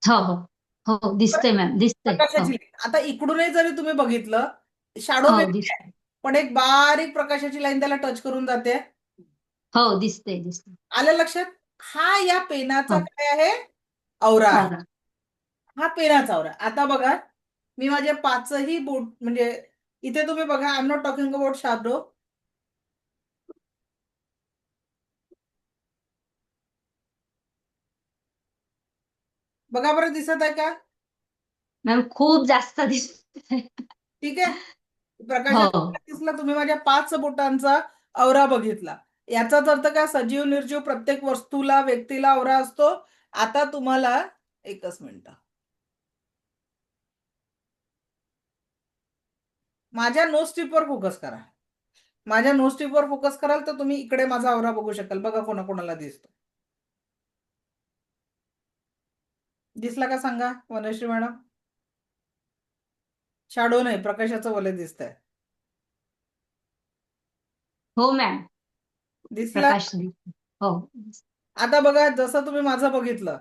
हो हो हो दिसतंय मॅम दिसतंय. हो प्रकाशाची लाईन. आता इकडूनही जरी तुम्ही बघितलं शॅडो हो वेगळी आहे दिसतंय. पण एक बारीक प्रकाशाची लाईन त्याला टच करून जाते. हो दिसतंय दिसतंय. आलं लक्षात? हा या पेनाचा हो. काय आहे? औरा आहे. औरा. हा पेनाचा औरा. आता बघा मी माझे पाचही बोट म्हणजे इथे तुम्ही बघा I am not talking about shadow. बघा बरं दिसत आहे का? मॅम खूप जास्त दिसतंय. ठीक आहे. हो. प्रकाशात दिसला तुम्ही माझ्या 5 बोटांचा औरा बघितला. याचाच अर्थ काय सजीव निर्जीव प्रत्येक वस्तूला व्यक्तीला औरा असतो. आता तुम्हाला एकच मिनिट माझ्या नोज टिपवर फोकस करा. माझ्या नोज टिपवर फोकस कराल तर तुम्ही इकडे माझा औरा बघू शकाल. बघा कोणाकोणाला दिसतो. दिसला का सांगा वनश्री मॅडम? शॅडो नाही प्रकाशाचं वलय दिसतंय. हो मॅम दिसला? प्रकाश दिसतोय. हो. आता बघा जसं तुम्ही माझं बघितलं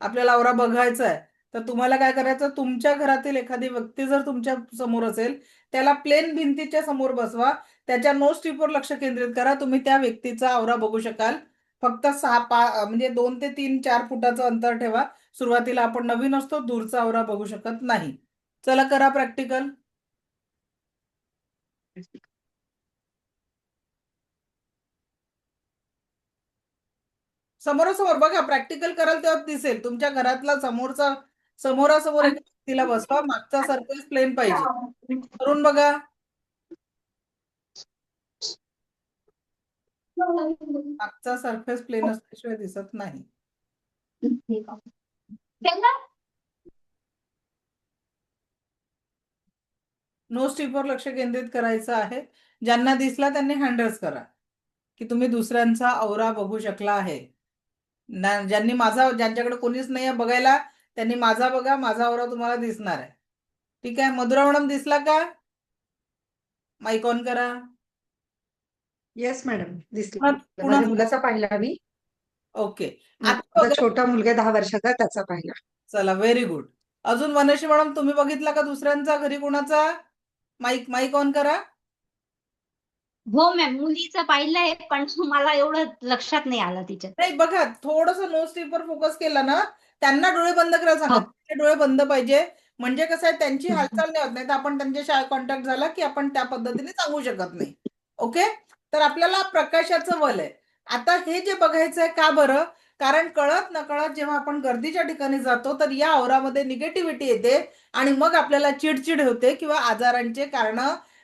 आपल्याला औरा बघायचा आहे तर तुम्हाला काय करायचं तुमच्या घरातील एखादी व्यक्ती जर तुमच्या समोर असेल त्याला प्लेन भिंतीच्या समोर बसवा. त्याच्या नोज टिपवर लक्ष केंद्रित करा. तुम्ही त्या व्यक्तीचा औरा बघू शकाल. फक्त म्हणजे 2 ते 3-4 फुटाचं अंतर ठेवा. सुरुवातीला आपण नवीन असतो दूरचा औरा बघू शकत नाही. चला करा प्रॅक्टिकल. समोरासमोर बघा प्रॅक्टिकल कराल तेव्हा दिसेल. तुमच्या घरातला समोरासमोर एका व्यक्तीला बसवा. मागचा सरफेस प्लेन पाहिजे. करून बघा. मागचा सरफेस प्लेन असल्याशिवाय दिसत नाही. नो स्टिपवर लक्ष केंद्रित करायचं आहे. ज्यांना दिसला त्यांनी हँड रेज करा की तुम्ही दुसऱ्यांचा औरा बघू शकला आहे. ज्यांनी ज्यांच्याकडे कोणीच नाही आहे बघायला त्यांनी माझा बघा, माझा औरा तुम्हाला दिसणार आहे. ठीक आहे, मधुरा मॅडम दिसला का? माईक ऑन करा. येस मॅडम, दिसला. पुन्हा माझ्या मुलाचा पाहिला मी. ओके. आता माझा बघा. छोटा मुलगा 10 वर्षाचा, त्याचा पाहिला. चला, व्हेरी गुड. अजून मनोशी मॅडम तुम्ही बघितला का दुसऱ्यांचा घरी कोणाचा? माईक ऑन करा. हो मॅम, मुलीचं पाहिलंय पण मला एवढं लक्षात नाही आलं तिच्या. नाही बघा, थोडस नो स्टिपवर फोकस केला ना, त्यांना डोळे बंद करायला सांगा. हो. त्यांचे डोळे बंद पाहिजे. म्हणजे कसं आहे, त्यांची हालचाल नाही होत, नाही तर आपण त्यांच्याशी आय कॉन्टॅक्ट झाला की आपण त्या पद्धतीने सांगू शकत नाही. ओके, तर आपल्याला प्रकाशाचं बल आहे. आता हे जे बघायचं आहे का बरं? कारण कळत नकळत जेव्हा आपण गर्दीच्या ठिकाणी जातो तर या औरामध्ये निगेटिव्हिटी येते आणि मग आपल्याला चिडचिड होते किंवा आजारांचे कारण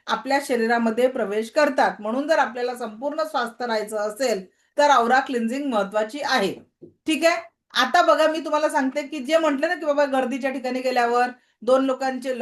आपल्या शरीरामध्ये प्रवेश करतात. म्हणून जर आपल्याला संपूर्ण स्वास्थ्य राहायचं असेल तर औरा क्लिन्झिंग महत्वाची आहे. ठीक आहे, आता बघा मी तुम्हाला सांगते की जे म्हटलं ना की बाबा गर्दीच्या ठिकाणी गेल्यावर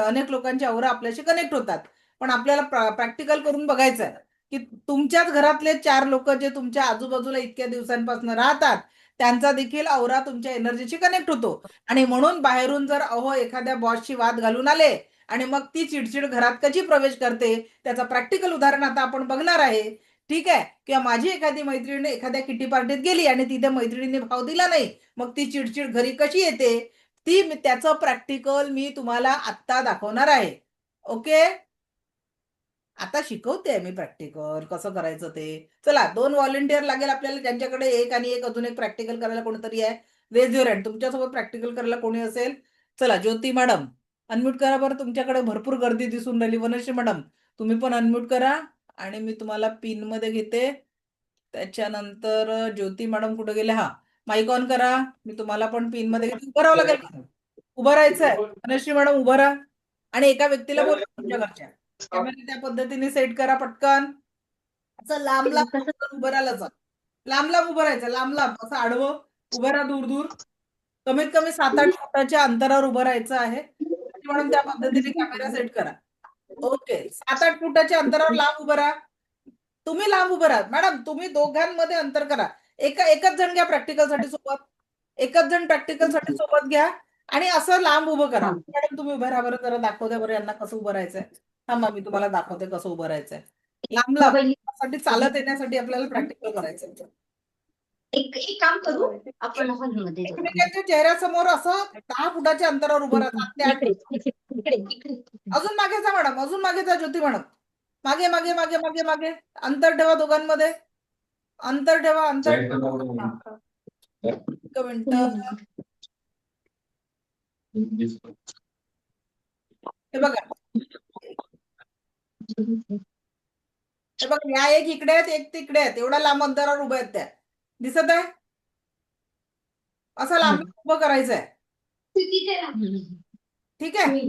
अनेक लोकांचे औरा आपल्याशी कनेक्ट होतात. पण आपल्याला प्रॅक्टिकल करून बघायचं आहे की तुमच्याच घरातले 4 लोक जे तुमच्या आजूबाजूला इतक्या दिवसांपासून राहतात त्यांचा देखील औरा तुमच्या एनर्जीशी कनेक्ट होतो. आणि म्हणून बाहेरून जर एखाद्या बॉसशी वाद घालून आले आणि मग ती चिडचिड घरात कशी प्रवेश करते त्याचा प्रॅक्टिकल उदाहरण आता आपण बघणार आहे. ठीक आहे, किंवा माझी एखादी मैत्रीण एखाद्या किटी पार्टीत गेली आणि तिथे मैत्रिणीने भाव दिला नाही, मग ती चिडचिड घरी कशी येते त्याचं प्रॅक्टिकल मी तुम्हाला आत्ता दाखवणार आहे. ओके, आता शिकवते मी प्रॅक्टिकल कसं करायचं ते. चला, 2 व्हॉलेंटियर लागेल आपल्याला, ज्यांच्याकडे एक आणि एक अजून एक प्रॅक्टिकल करायला कोणीतरी आहे. Raise your hand. तुमच्यासोबत प्रॅक्टिकल करायला कोणी असेल? चला, ज्योती मॅडम अनम्यूट करा बरं. तुमच्याकडे भरपूर गर्दी दिसून राहिली. वनश्री मॅडम तुम्ही पण अनम्यूट करा आणि मी तुम्हाला पिन मध्ये घेते. त्याच्यानंतर ज्योती मॅडम कुठे गेले? हा, माईक ऑन करा. मी तुम्हाला पण पिन मध्ये घेते. उभं राहावं लागेल. उभं राहायचं आहे. वनश्री मॅडम उभं राहा आणि एका व्यक्तीला बोला तुमच्या घरच्या. कॅमेरा त्या पद्धतीने सेट करा पटकन. असं लांब लांब उभं राहिलं जा. लांब लांब उभं राहायचं, लांब लांब असं आडवं उभं राहा, दूर दूर. कमीत कमी 7-8 फुटाच्या अंतरावर उभं राहायचं आहे. म्हणून त्या पद्धतीने कॅमेरा सेट करा. ओके, 7-8 फुटाच्या अंतरावर लांब उभं राहा. तुम्ही लांब उभं राहा. मॅडम तुम्ही दोघांमध्ये अंतर करा. एकच जण घ्या प्रॅक्टिकल साठी सोबत. एकच जण प्रॅक्टिकल साठी सोबत घ्या आणि असं लांब उभं करा. मॅडम तुम्ही उभं राहा बरं, जरा दाखवू द्या बरं यांना कसं उभं राहायचंय. थांबा, मी तुम्हाला दाखवते कसं उभं राहायचंय. लांब लांब साठी चालत येण्यासाठी आपल्याला प्रॅक्टिकल करायचंय. एक काम करू आपण हॉलमध्ये जाऊ. एकमेकांच्या चेहऱ्यासमोर असं 10 फुटाच्या अंतरावर उभं राहा. अजून मागे जा मॅडम, अजून मागे जा ज्योती मॅडम. मागे मागे मागे मागे मागे अंतर ठेवा दोघांमध्ये. अंतर ठेवा, अंतर. एक मिनिट. हे बघा, हे बघा, या एक इकडे आहेत, एक तिकडे आहेत. एवढ्या लांब अंतरावर उभ्या आहेत त्या. दिसत आहे? असं लांब उभं करायचंय. ठीक आहे,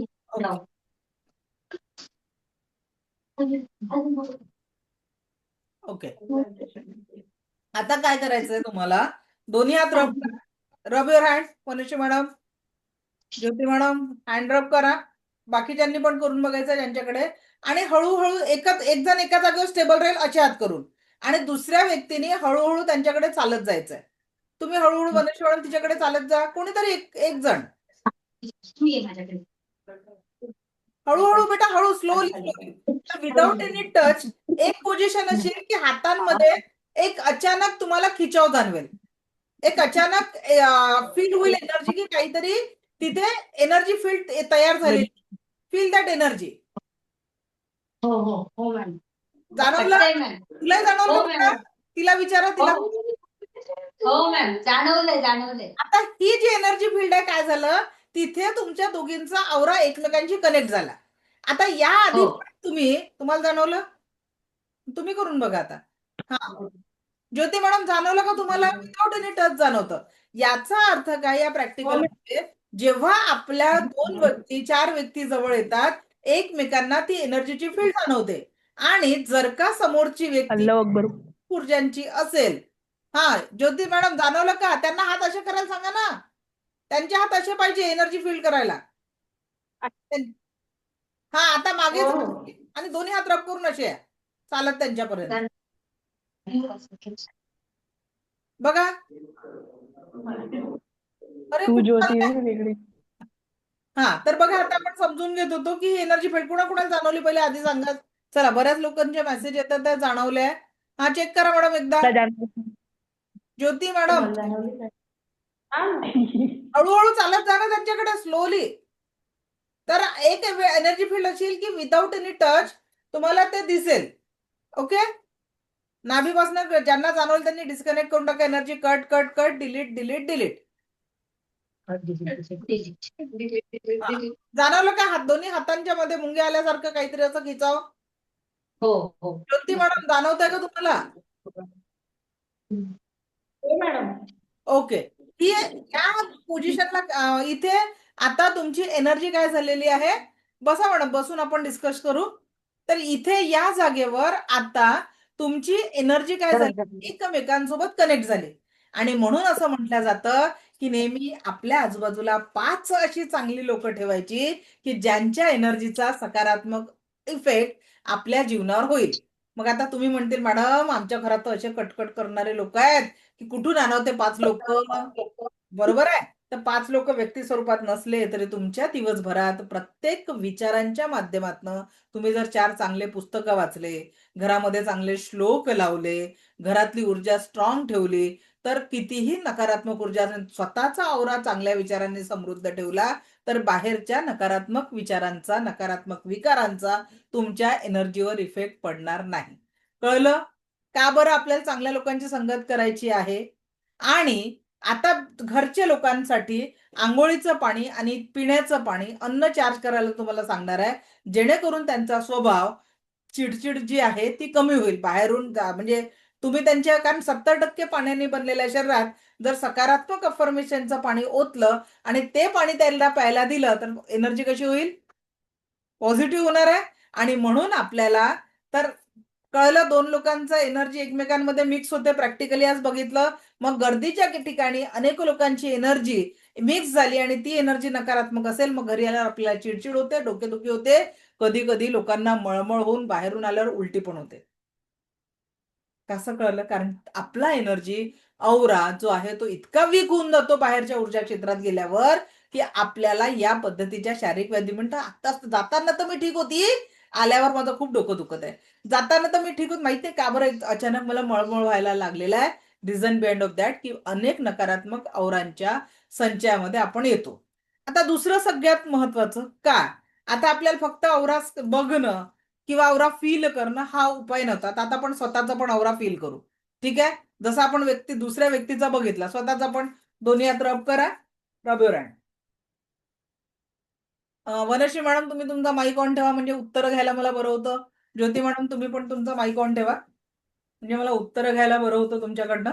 ओके. आता काय करायचंय तुम्हाला? दोन्ही हात रब युअर हँड. मनुष्य मॅडम, ज्योती मॅडम हँड रब करा. बाकीच्यांनी पण करून बघायचं ज्यांच्याकडे. आणि हळूहळू एक जण एका जागेवर स्टेबल राहील असे हात करून आणि दुसऱ्या व्यक्तीने हळूहळू त्यांच्याकडे चालत जायचंय. तुम्ही हळूहळू मनुष्य मॅडम तिच्याकडे चालत जा. कोणीतरी एक जण हळूहळू बेटा, हळू, स्लोली. विदाउट एनी टच एक पोझिशन अशी की हातांमध्ये एक अचानक तुम्हाला खिचाव जाणवेल. एक अचानक फील होईल एनर्जी की काहीतरी तिथे एनर्जी फील्ड तयार झाली. Feel that energy. हो हो हो मॅम. जाणवलं? तुला जाणवलं? तिला विचारा, तिला. हो मॅम, जाणवलंय. आता ही जी एनर्जी फील्ड आहे, काय झालं तिथे तुमच्या दोघींचा औरा एकमेकांशी कनेक्ट झाला. आता या आधी तुम्हाला जाणवलं? तुम्ही करून बघा आता. हा, ज्योती मॅडम जाणवलं का तुम्हाला? विदाउट एनी टच जाणवतं. याचा अर्थ काय या प्रॅक्टिकल मध्ये? जेव्हा आपल्या 2 व्यक्ती 4 व्यक्ती जवळ येतात एकमेकांना ती एनर्जीची फील्ड जाणवते. आणि जर का समोरची व्यक्ती ऊर्जांची असेल. हा, ज्योती मॅडम जाणवलं का? त्यांना हात असे करायला सांगा ना. त्यांचे हात असे पाहिजे एनर्जी फील करायला. हा आता मागे हो. जा आणि दोन्ही हात रब करून असे या. चालत त्यांच्यापर्यंत बघा. अरे तू कुठं ज्योती चाललंय? आहे वेगळी. हा तर बघा आता आपण समजून घेत होतो की एनर्जी फेड कुणाकुणाला जाणवली पहिले आधी सांगा. चला बऱ्याच लोकांचे मेसेज येतात त्या जाणवल्या. हा चेक करा मॅडम एकदा. ज्योती मॅडम हळूहळू चालत जा ना त्यांच्याकडे स्लोली. तर एक एनर्जी फील्ड असेल की विदाऊट एनी टच तुम्हाला ते दिसेल. ओके. नाभीपासून ज्यांना जाणवलं त्यांनी डिस्कनेक्ट करून टाका. Energy cut cut cut delete delete delete. जाणवलं का हात दोन्ही हातांच्या मध्ये मुंगे आल्यासारखं काहीतरी असं खिचाव. हो हो ज्योती मॅडम जाणवत आहे का तुम्हाला? हो मॅडम. ओके. ही या पोझिशनला इथे आता तुमची एनर्जी काय झालेली आहे. बसा मॅडम बसून आपण डिस्कस करू. तर इथे या जागेवर आता तुमची एनर्जी काय झाली एकमेकांसोबत कनेक्ट झाली. आणि म्हणून असं म्हटलं जातं की नेहमी आपल्या आजूबाजूला 5 अशी चांगली लोक ठेवायची की ज्यांच्या एनर्जीचा सकारात्मक इफेक्ट आपल्या जीवनावर होईल. मग आता तुम्ही म्हणतील मॅडम आमच्या घरात तर असे कटकट करणारे लोक आहेत की कुठून आणावं ते 5 लोक. बरोबर आहे. तर 5 लोक व्यक्ती स्वरूपात नसले तरी तुमच्या दिवसभरात प्रत्येक विचारांच्या माध्यमातनं तुम्ही जर 4 चांगले पुस्तकं वाचले, घरामध्ये चांगले श्लोक लावले, घरातली ऊर्जा स्ट्रॉंग ठेवली, तर कितीही नकारात्मक ऊर्जा स्वतःचा औरा चांगल्या विचारांनी समृद्ध ठेवला तर बाहेरच्या नकारात्मक विचारांचा, नकारात्मक विकारांचा तुमच्या एनर्जीवर इफेक्ट पडणार नाही. कळलं? का बरं आपल्याला चांगल्या लोकांची संगत करायची आहे? आणि आता घरच्या लोकांसाठी अंघोळीचं पाणी आणि पिण्याचं पाणी, अन्न चार्ज करायला तुम्हाला सांगणार आहे. जेणेकरून त्यांचा स्वभाव, चिडचिड जी आहे ती कमी होईल. बाहेरून म्हणजे तुम्ही त्यांच्या कारण 70% पाण्याने बनलेल्या शरीरात जर सकारात्मक अफर्मेशनचं पाणी ओतलं आणि ते पाणी त्यांना प्यायला दिलं तर एनर्जी कशी होईल? पॉझिटिव्ह होणार आहे. आणि म्हणून आपल्याला तर कळलं 2 लोकांचा एनर्जी एकमेकांमध्ये मिक्स होते. प्रॅक्टिकली आज बघितलं. मग गर्दीच्या ठिकाणी अनेक लोकांची एनर्जी मिक्स झाली आणि ती एनर्जी नकारात्मक असेल मग घरी आल्यावर आपल्याला चिडचिड होते, डोकेदुखी होते, कधी कधी लोकांना मळमळ होऊन बाहेरून आल्यावर उलटी पण होते. कसं कळलं? कारण आपला एनर्जी औरा जो आहे तो इतका वीक होऊन जातो बाहेरच्या ऊर्जा क्षेत्रात गेल्यावर की आपल्याला या पद्धतीच्या शारीरिक व्याधी म्हणतात. आता जाताना तर मी ठीक होती, आल्यावर माझं खूप डोकं दुखत आहे. जाताना तर मी ठीक होत. माहितीये का बरं अचानक मला मळमळ व्हायला लागलेला आहे. रिझन बिहाइंड ऑफ दॅट की अनेक नकारात्मक औरांच्या संचयामध्ये आपण येतो. आता दुसरं सगळ्यात महत्वाचं काय? आता आपल्याला फक्त औरा बघणं किंवा औरा फील करणं हा उपाय नव्हता. तर आता आपण स्वतःचा पण औरा फील करू. ठीक आहे. जसं आपण दुसऱ्या व्यक्तीचा बघितला स्वतःचा पण दोन्ही हात रब करा. रब युअर हँड. वनश्री मॅडम तुम्ही तुमचा माईक ऑन ठेवा म्हणजे उत्तर घ्यायला मला बरं होतं. ज्योती मॅडम तुम्ही पण तुमचा माईक ऑन ठेवा म्हणजे मला उत्तर घ्यायला बरं होतं तुमच्याकडनं.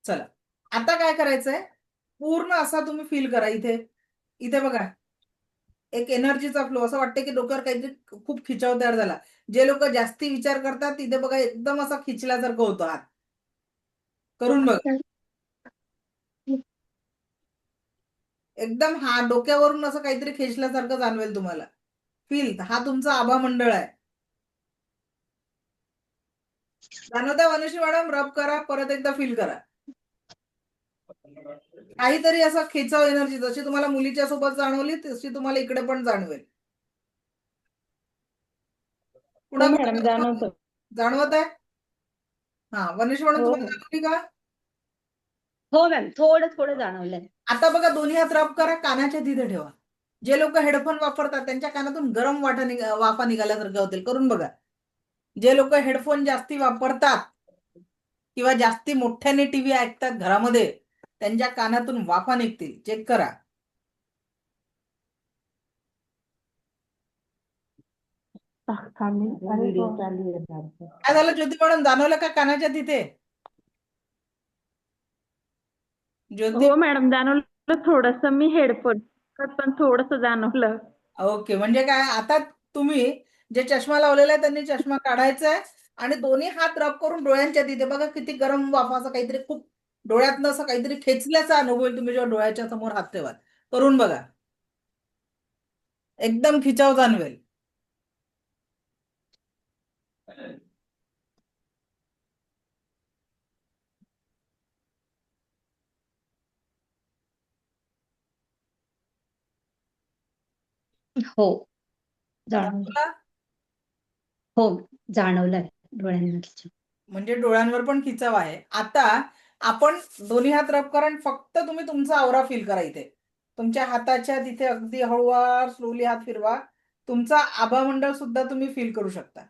चला आता काय करायचंय पूर्ण असा तुम्ही फील करा. इथे इथे बघा एक एनर्जीचा फ्लो असं वाटतं की डोक्यावर काहीतरी खूप खिचाव तयार झाला. जे लोक जास्ती विचार करतात तिथे बघा एकदम असा खिचल्यासारखं होतं हात. करून बघा. एकदम हा डोक्यावरून असं काहीतरी खेचल्यासारखं जाणवेल तुम्हाला. फील हा तुमचा आभा मंडळ आहे. जाणवता वनश्री मॅडम? रब करा परत एकदा फील करा. काहीतरी असं खेचाव एनर्जी जशी तुम्हाला मुलीच्या सोबत जाणवली तशी तुम्हाला इकडे पण जाणवेल. हो मॅडम जाणवतं. जाणवत आहे? हा वनश्री मॅडम हो तुम्हाला हो. जाणवली का? हो मॅम थोडं थोडं जाणवलंय. आता बघा दोन्ही हात रब करा, कानाच्या तिथे ठेवा. जे लोक हेडफोन वापरतात त्यांच्या कानातून गरम वाफा निघाल्यासारख्या होतील. करून बघा. जे लोक हेडफोन जास्ती वापरतात किंवा जास्ती मोठ्याने टीव्ही ऐकतात घरामध्ये त्यांच्या कानातून वाफा निघतील. चेक करा. काय झालं ज्योती मॅडम? जाणवलं का कानाच्या तिथे? ज्योती हो मॅडम जाणवलं थोडस. मी हेडफोन पण थोडस जाणवलं. ओके. म्हणजे काय आता तुम्ही जे चष्मा लावलेला आहे त्यांनी चष्मा काढायचा आहे आणि दोन्ही हात रब करून डोळ्यांच्या तिथे बघा किती गरम वाफा असं काहीतरी खूप डोळ्यातनं असं काहीतरी खेचल्याचा अनुभव येईल तुम्ही जेव्हा डोळ्याच्या समोर हात ठेवाल. करून बघा. एकदम खिचाव जाणवेल. हो जाणवलं. जाणवला? हो जाणवलंय डोळ्यांवरची. म्हणजे डोळ्यांवर पण खिचाव आहे. आता आपण दोन्ही हात रब करा आणि फक्त तुम्ही तुमचा आवरा फील करा इथे. तुमच्या हाताच्या तिथे अगदी हळूवार स्लोली हात फिरवा. तुमचा आभामंडळ सुद्धा तुम्ही फील करू शकता.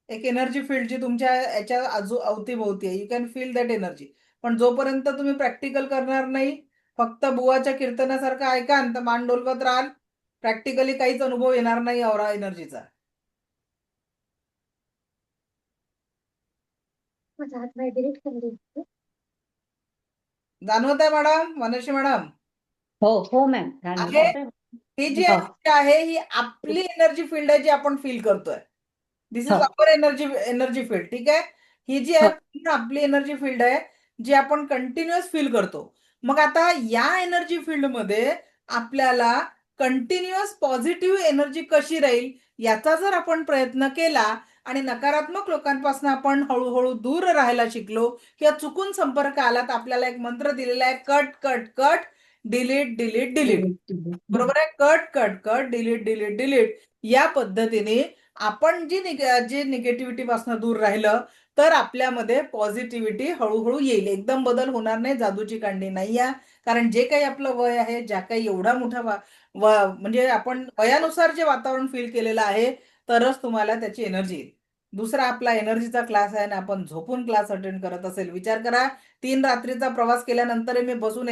एक एनर्जी फील्ड जी तुमच्या याच्या अवतीभोवती आहे. You can feel that energy. पण जोपर्यंत तुम्ही प्रॅक्टिकल करणार नाही, फक्त बुवाच्या कीर्तनासारखं ऐका आणि तर मान डोलवत राहाल, प्रॅक्टिकली काहीच अनुभव येणार नाही औरा एनर्जीचा. माझा हात व्हायब्रेट करतो. जाणवत आहे मॅडम, मनोशी मॅडम? हो हो मॅम आहे. जाणवलं. ही जी हो एनर्जी आहे ही आपली एनर्जी फील्ड आहे जी आपण फील करतोय. दिस इज हो अवर एनर्जी फील्ड. ठीक आहे. ही जी हो आहे पूर्ण आपली एनर्जी फील्ड आहे जी आपण कंटिन्युअस फील करतो. मग आता या एनर्जी फील्ड मध्ये आपल्याला कंटिन्युअस पॉझिटिव्ह एनर्जी कशी राहील याचा जर आपण प्रयत्न केला आणि नकारात्मक लोकांपासून आपण हळूहळू दूर राहायला शिकलो किंवा चुकून संपर्क आला तर आपल्याला एक मंत्र दिलेला आहे, cut cut cut, delete delete delete. बरोबर आहे. Cut cut cut, delete delete delete. या पद्धतीने आपण जी निगेटिव्हिटी पासून दूर राहिलं तर आपल्यामध्ये पॉझिटिव्हिटी हळूहळू येईल. एकदम बदल होणार नाही, जादूची कांडी नाही आहे. कारण जे काही आपलं वय आहे, ज्या काही एवढा मोठा म्हणजे आपण वयानुसार जे वातावरण फील केलेलं आहे तरच तुम्हाला त्याची एनर्जी येईल. दुसरा आपला एनर्जीचा क्लास आहे आणि आपण झोपून क्लास अटेंड करत असेल. विचार करा, 3 रात्रीचा प्रवास केल्यानंतर मी बसून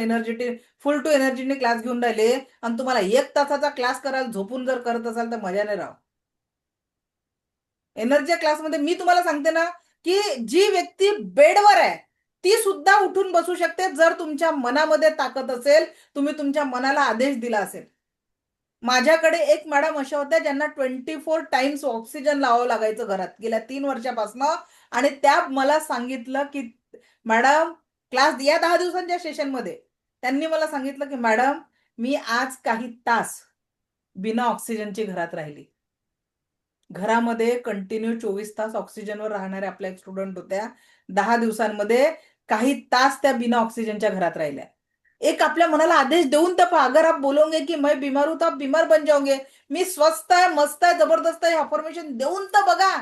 फुल टू एनर्जीने क्लास घेऊन राहिले आणि तुम्हाला 1 तासाचा क्लास कराल झोपून जर करत असाल तर मजा नाही राव. एनर्जी क्लासमध्ये मी तुम्हाला सांगते ना की जी व्यक्ती बेडवर आहे ती सुद्धा उठून बसू शकते जर तुमच्या मनामध्ये ताकद असेल, तुम्ही तुमच्या मनाला आदेश दिला असेल. माझ्याकडे एक मॅडम अशा होत्या ज्यांना 24 टाइम्स ऑक्सिजन लावावं लागायचं घरात गेल्या 3 वर्षापासून आणि त्या मला सांगितलं की मॅडम क्लास या 10 दिवसांच्या सेशनमध्ये त्यांनी मला सांगितलं की मॅडम मी आज काही तास बिना ऑक्सिजनची घरात राहिली. घरामध्ये कंटिन्यू 24 तास ऑक्सिजनवर राहणाऱ्या आपल्या एक स्टुडंट होत्या. 10 दिवसांमध्ये काही तास त्या बिना ऑक्सिजनच्या घरात राहिल्या. एक आपल्या मनाला आदेश देऊन तर पहा, अगर आप बोलोगे की मैं बीमार हूं तो आप बीमार बन जाओगे. मी स्वस्थ आहे, मस्त आहे, जबरदस्त आहे अफर्मेशन देऊन तर बघा.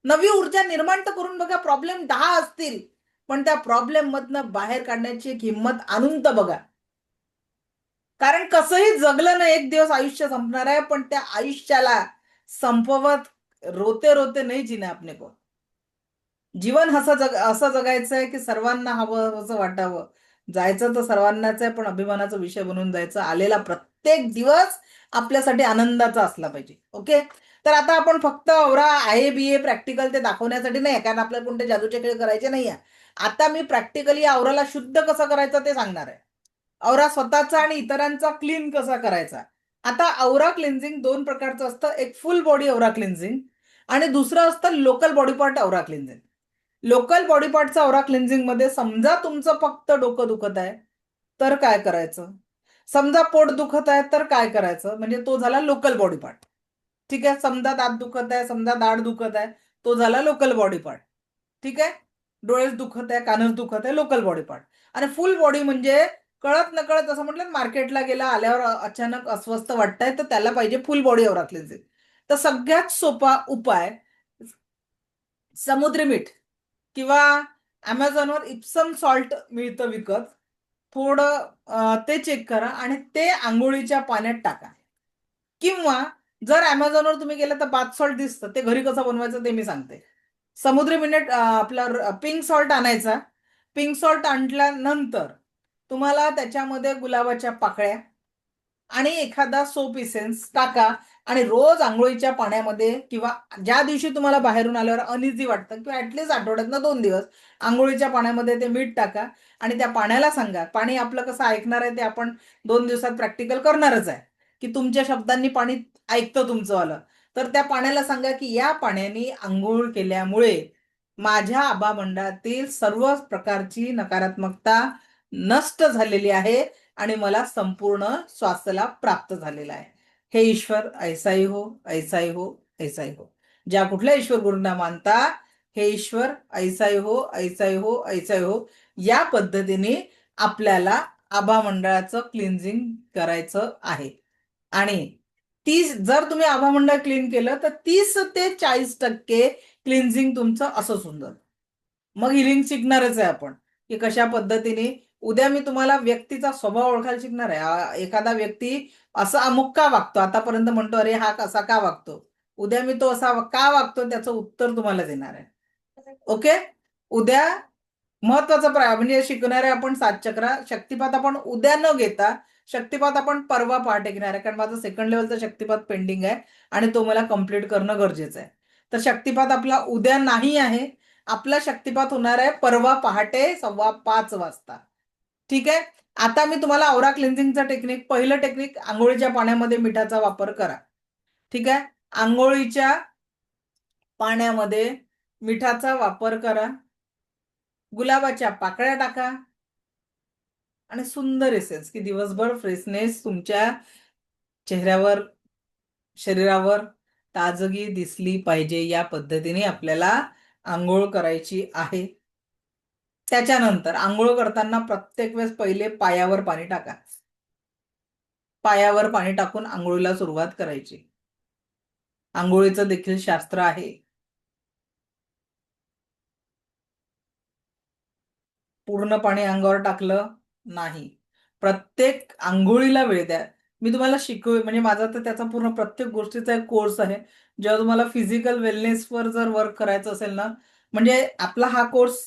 नवी ऊर्जा निर्माण तर करून बघा. प्रॉब्लेम 10 असतील पण त्या प्रॉब्लेम मधनं बाहेर काढण्याची एक हिंमत आणून तर बघा. कारण कसंही जगलं ना एक दिवस आयुष्य संपणार आहे, पण त्या आयुष्याला संपवत रोते रोते नाही जीना अपने को. जीवन असं जगायचं आहे की सर्वांना हवं असं वाटावं. जायचं तर सर्वांनाच आहे पण अभिमानाचा विषय बनून जायचं. आलेला प्रत्येक दिवस आपल्यासाठी आनंदाचा असला पाहिजे. ओके. तर आता आपण फक्त औरा आहे बी ए प्रॅक्टिकल ते दाखवण्यासाठी नाही, कारण आपल्याला कोणते जादूचे खेळ करायचे नाहीये. आता मी प्रॅक्टिकली औराला शुद्ध कसं करायचं ते सांगणार आहे. औरा स्वतःचा आणि इतरांचा क्लीन कसा करायचा. आता औरा क्लिन्झिंग 2 प्रकारचं असतं. एक फुल बॉडी औरा क्लिन्झिंग आणि दुसरं असतं local body part aura cleansing. Local body पार्टचा औरा क्लिन्झिंग मध्ये समजा तुमचं फक्त डोकं दुखत आहे तर काय करायचं, समजा पोट दुखत आहे तर काय करायचं, म्हणजे तो झाला लोकल बॉडी पार्ट. ठीक आहे. समजा दात दुखत आहे, समजा दाढ दुखत आहे, तो झाला लोकल बॉडी पार्ट. ठीक आहे. डोळेच दुखत आहे, कानच दुखत आहे, लोकल बॉडी पार्ट. आणि फुल बॉडी म्हणजे कळत नकळत असं म्हटलं मार्केटला गेला आल्यावर अचानक अस्वस्थ वाटतंय तर त्याला पाहिजे फुल बॉडी औरा क्लिन्झिंग. तर सगळ्यात सोपा उपाय समुद्री मीठ किंवा अमेझॉनवर इप्सम सॉल्ट मिळतं विकत. ते चेक करा आणि ते आंघोळीच्या पाण्यात टाका. किंवा जर अमेझॉनवर तुम्ही गेला तर बाथ सॉल्ट दिसतं, ते घरी कसं बनवायचं ते मी सांगते. समुद्री मीठ आपला पिंक सॉल्ट आणायचा. पिंक सॉल्ट आणल्यानंतर तुम्हाला त्याच्यामध्ये गुलाबाच्या पाकळ्या आणि एखादा सोप इसेन्स टाका आणि रोज आंघोळीच्या पाण्यामध्ये किंवा ज्या दिवशी तुम्हाला बाहेरून आल्यावर अनइझी वाटतं किंवा ऍटलीस्ट आठवड्यातनं 2 दिवस आंघोळीच्या पाण्यामध्ये ते मीठ टाका आणि त्या पाण्याला सांगा. पाणी आपलं कसं ऐकणार आहे ते आपण 2 दिवसात प्रॅक्टिकल करणारच आहे की तुमच्या शब्दांनी पाणी ऐकतं तुमचं आलं. तर त्या पाण्याला सांगा की या पाण्याने आंघोळ केल्यामुळे माझ्या आभामंडळातील सर्व प्रकारची नकारात्मकता नष्ट झालेली आहे आणि मला संपूर्ण स्वास्थ्य लाभ प्राप्त झालेला आहे. हे ईश्वर ऐसा ही हो, ऐसा ही हो, ऐसा ही हो. ज्या कुठल्या ईश्वर गुरूंना मानता, हे ईश्वर ऐसा ही हो, ऐसा ही हो, ऐसा ही हो, या पद्धतीने आपल्याला आभा मंडळाचं क्लिन्झिंग करायचं आहे. आणि जर तुम्ही आभा मंडळ क्लीन केलं तर 30 ते 40% क्लिन्झिंग तुमचं असंच होऊन जातं. मग हिलिंग शिकणारच आहे आपण, की कशा पद्धतीने. उद्या मी तुम्हाला व्यक्तीचा स्वभाव ओळखायला शिकणार आहे. एखादा व्यक्ती असा अमुक का वागतो, आतापर्यंत म्हणतो अरे हा कसा का वागतो, उद्या मी तो असा का वागतो त्याचं उत्तर तुम्हाला देणार आहे. ओके. उद्या महत्वाचं म्हणजे शिकणारे आपण 7 चक्रा. शक्तिपात आपण उद्या न घेता शक्तिपात आपण परवा पहाटे घेणार आहे, कारण माझं सेकंड लेवलचा शक्तिपात पेंडिंग आहे आणि तो मला कम्प्लीट करणं गरजेचं आहे. तर शक्तिपात आपला उद्या नाही आहे. आपला शक्तिपात होणार आहे परवा पहाटे 4:15 वाजता. ठीक आहे. आता मी तुम्हाला औरा क्लिन्झिंगचा टेक्निक, पहिलं टेक्निक, आंघोळीच्या पाण्यामध्ये मिठाचा वापर करा. ठीक आहे. आंघोळीच्या पाण्यामध्ये मिठाचा वापर करा. गुलाबाच्या पाकळ्या टाका आणि सुंदर एसेन्स, की दिवसभर फ्रेशनेस तुमच्या चेहऱ्यावर, शरीरावर ताजगी दिसली पाहिजे, या पद्धतीने आपल्याला आंघोळ करायची आहे. त्याच्यानंतर आंघोळ करताना प्रत्येक वेळेस पहिले पायावर पाणी टाका. पायावर पाणी टाकून आंघोळीला सुरुवात करायची. आंघोळीचं देखील शास्त्र आहे. पूर्ण पाणी अंगावर टाकलं नाही. प्रत्येक आंघोळीला वेळ द्या. मी तुम्हाला म्हणजे माझा तर त्याचा पूर्ण प्रत्येक गोष्टीचा एक कोर्स आहे. जेव्हा तुम्हाला फिजिकल वेलनेसवर जर वर्क करायचं असेल ना, म्हणजे आपला हा कोर्स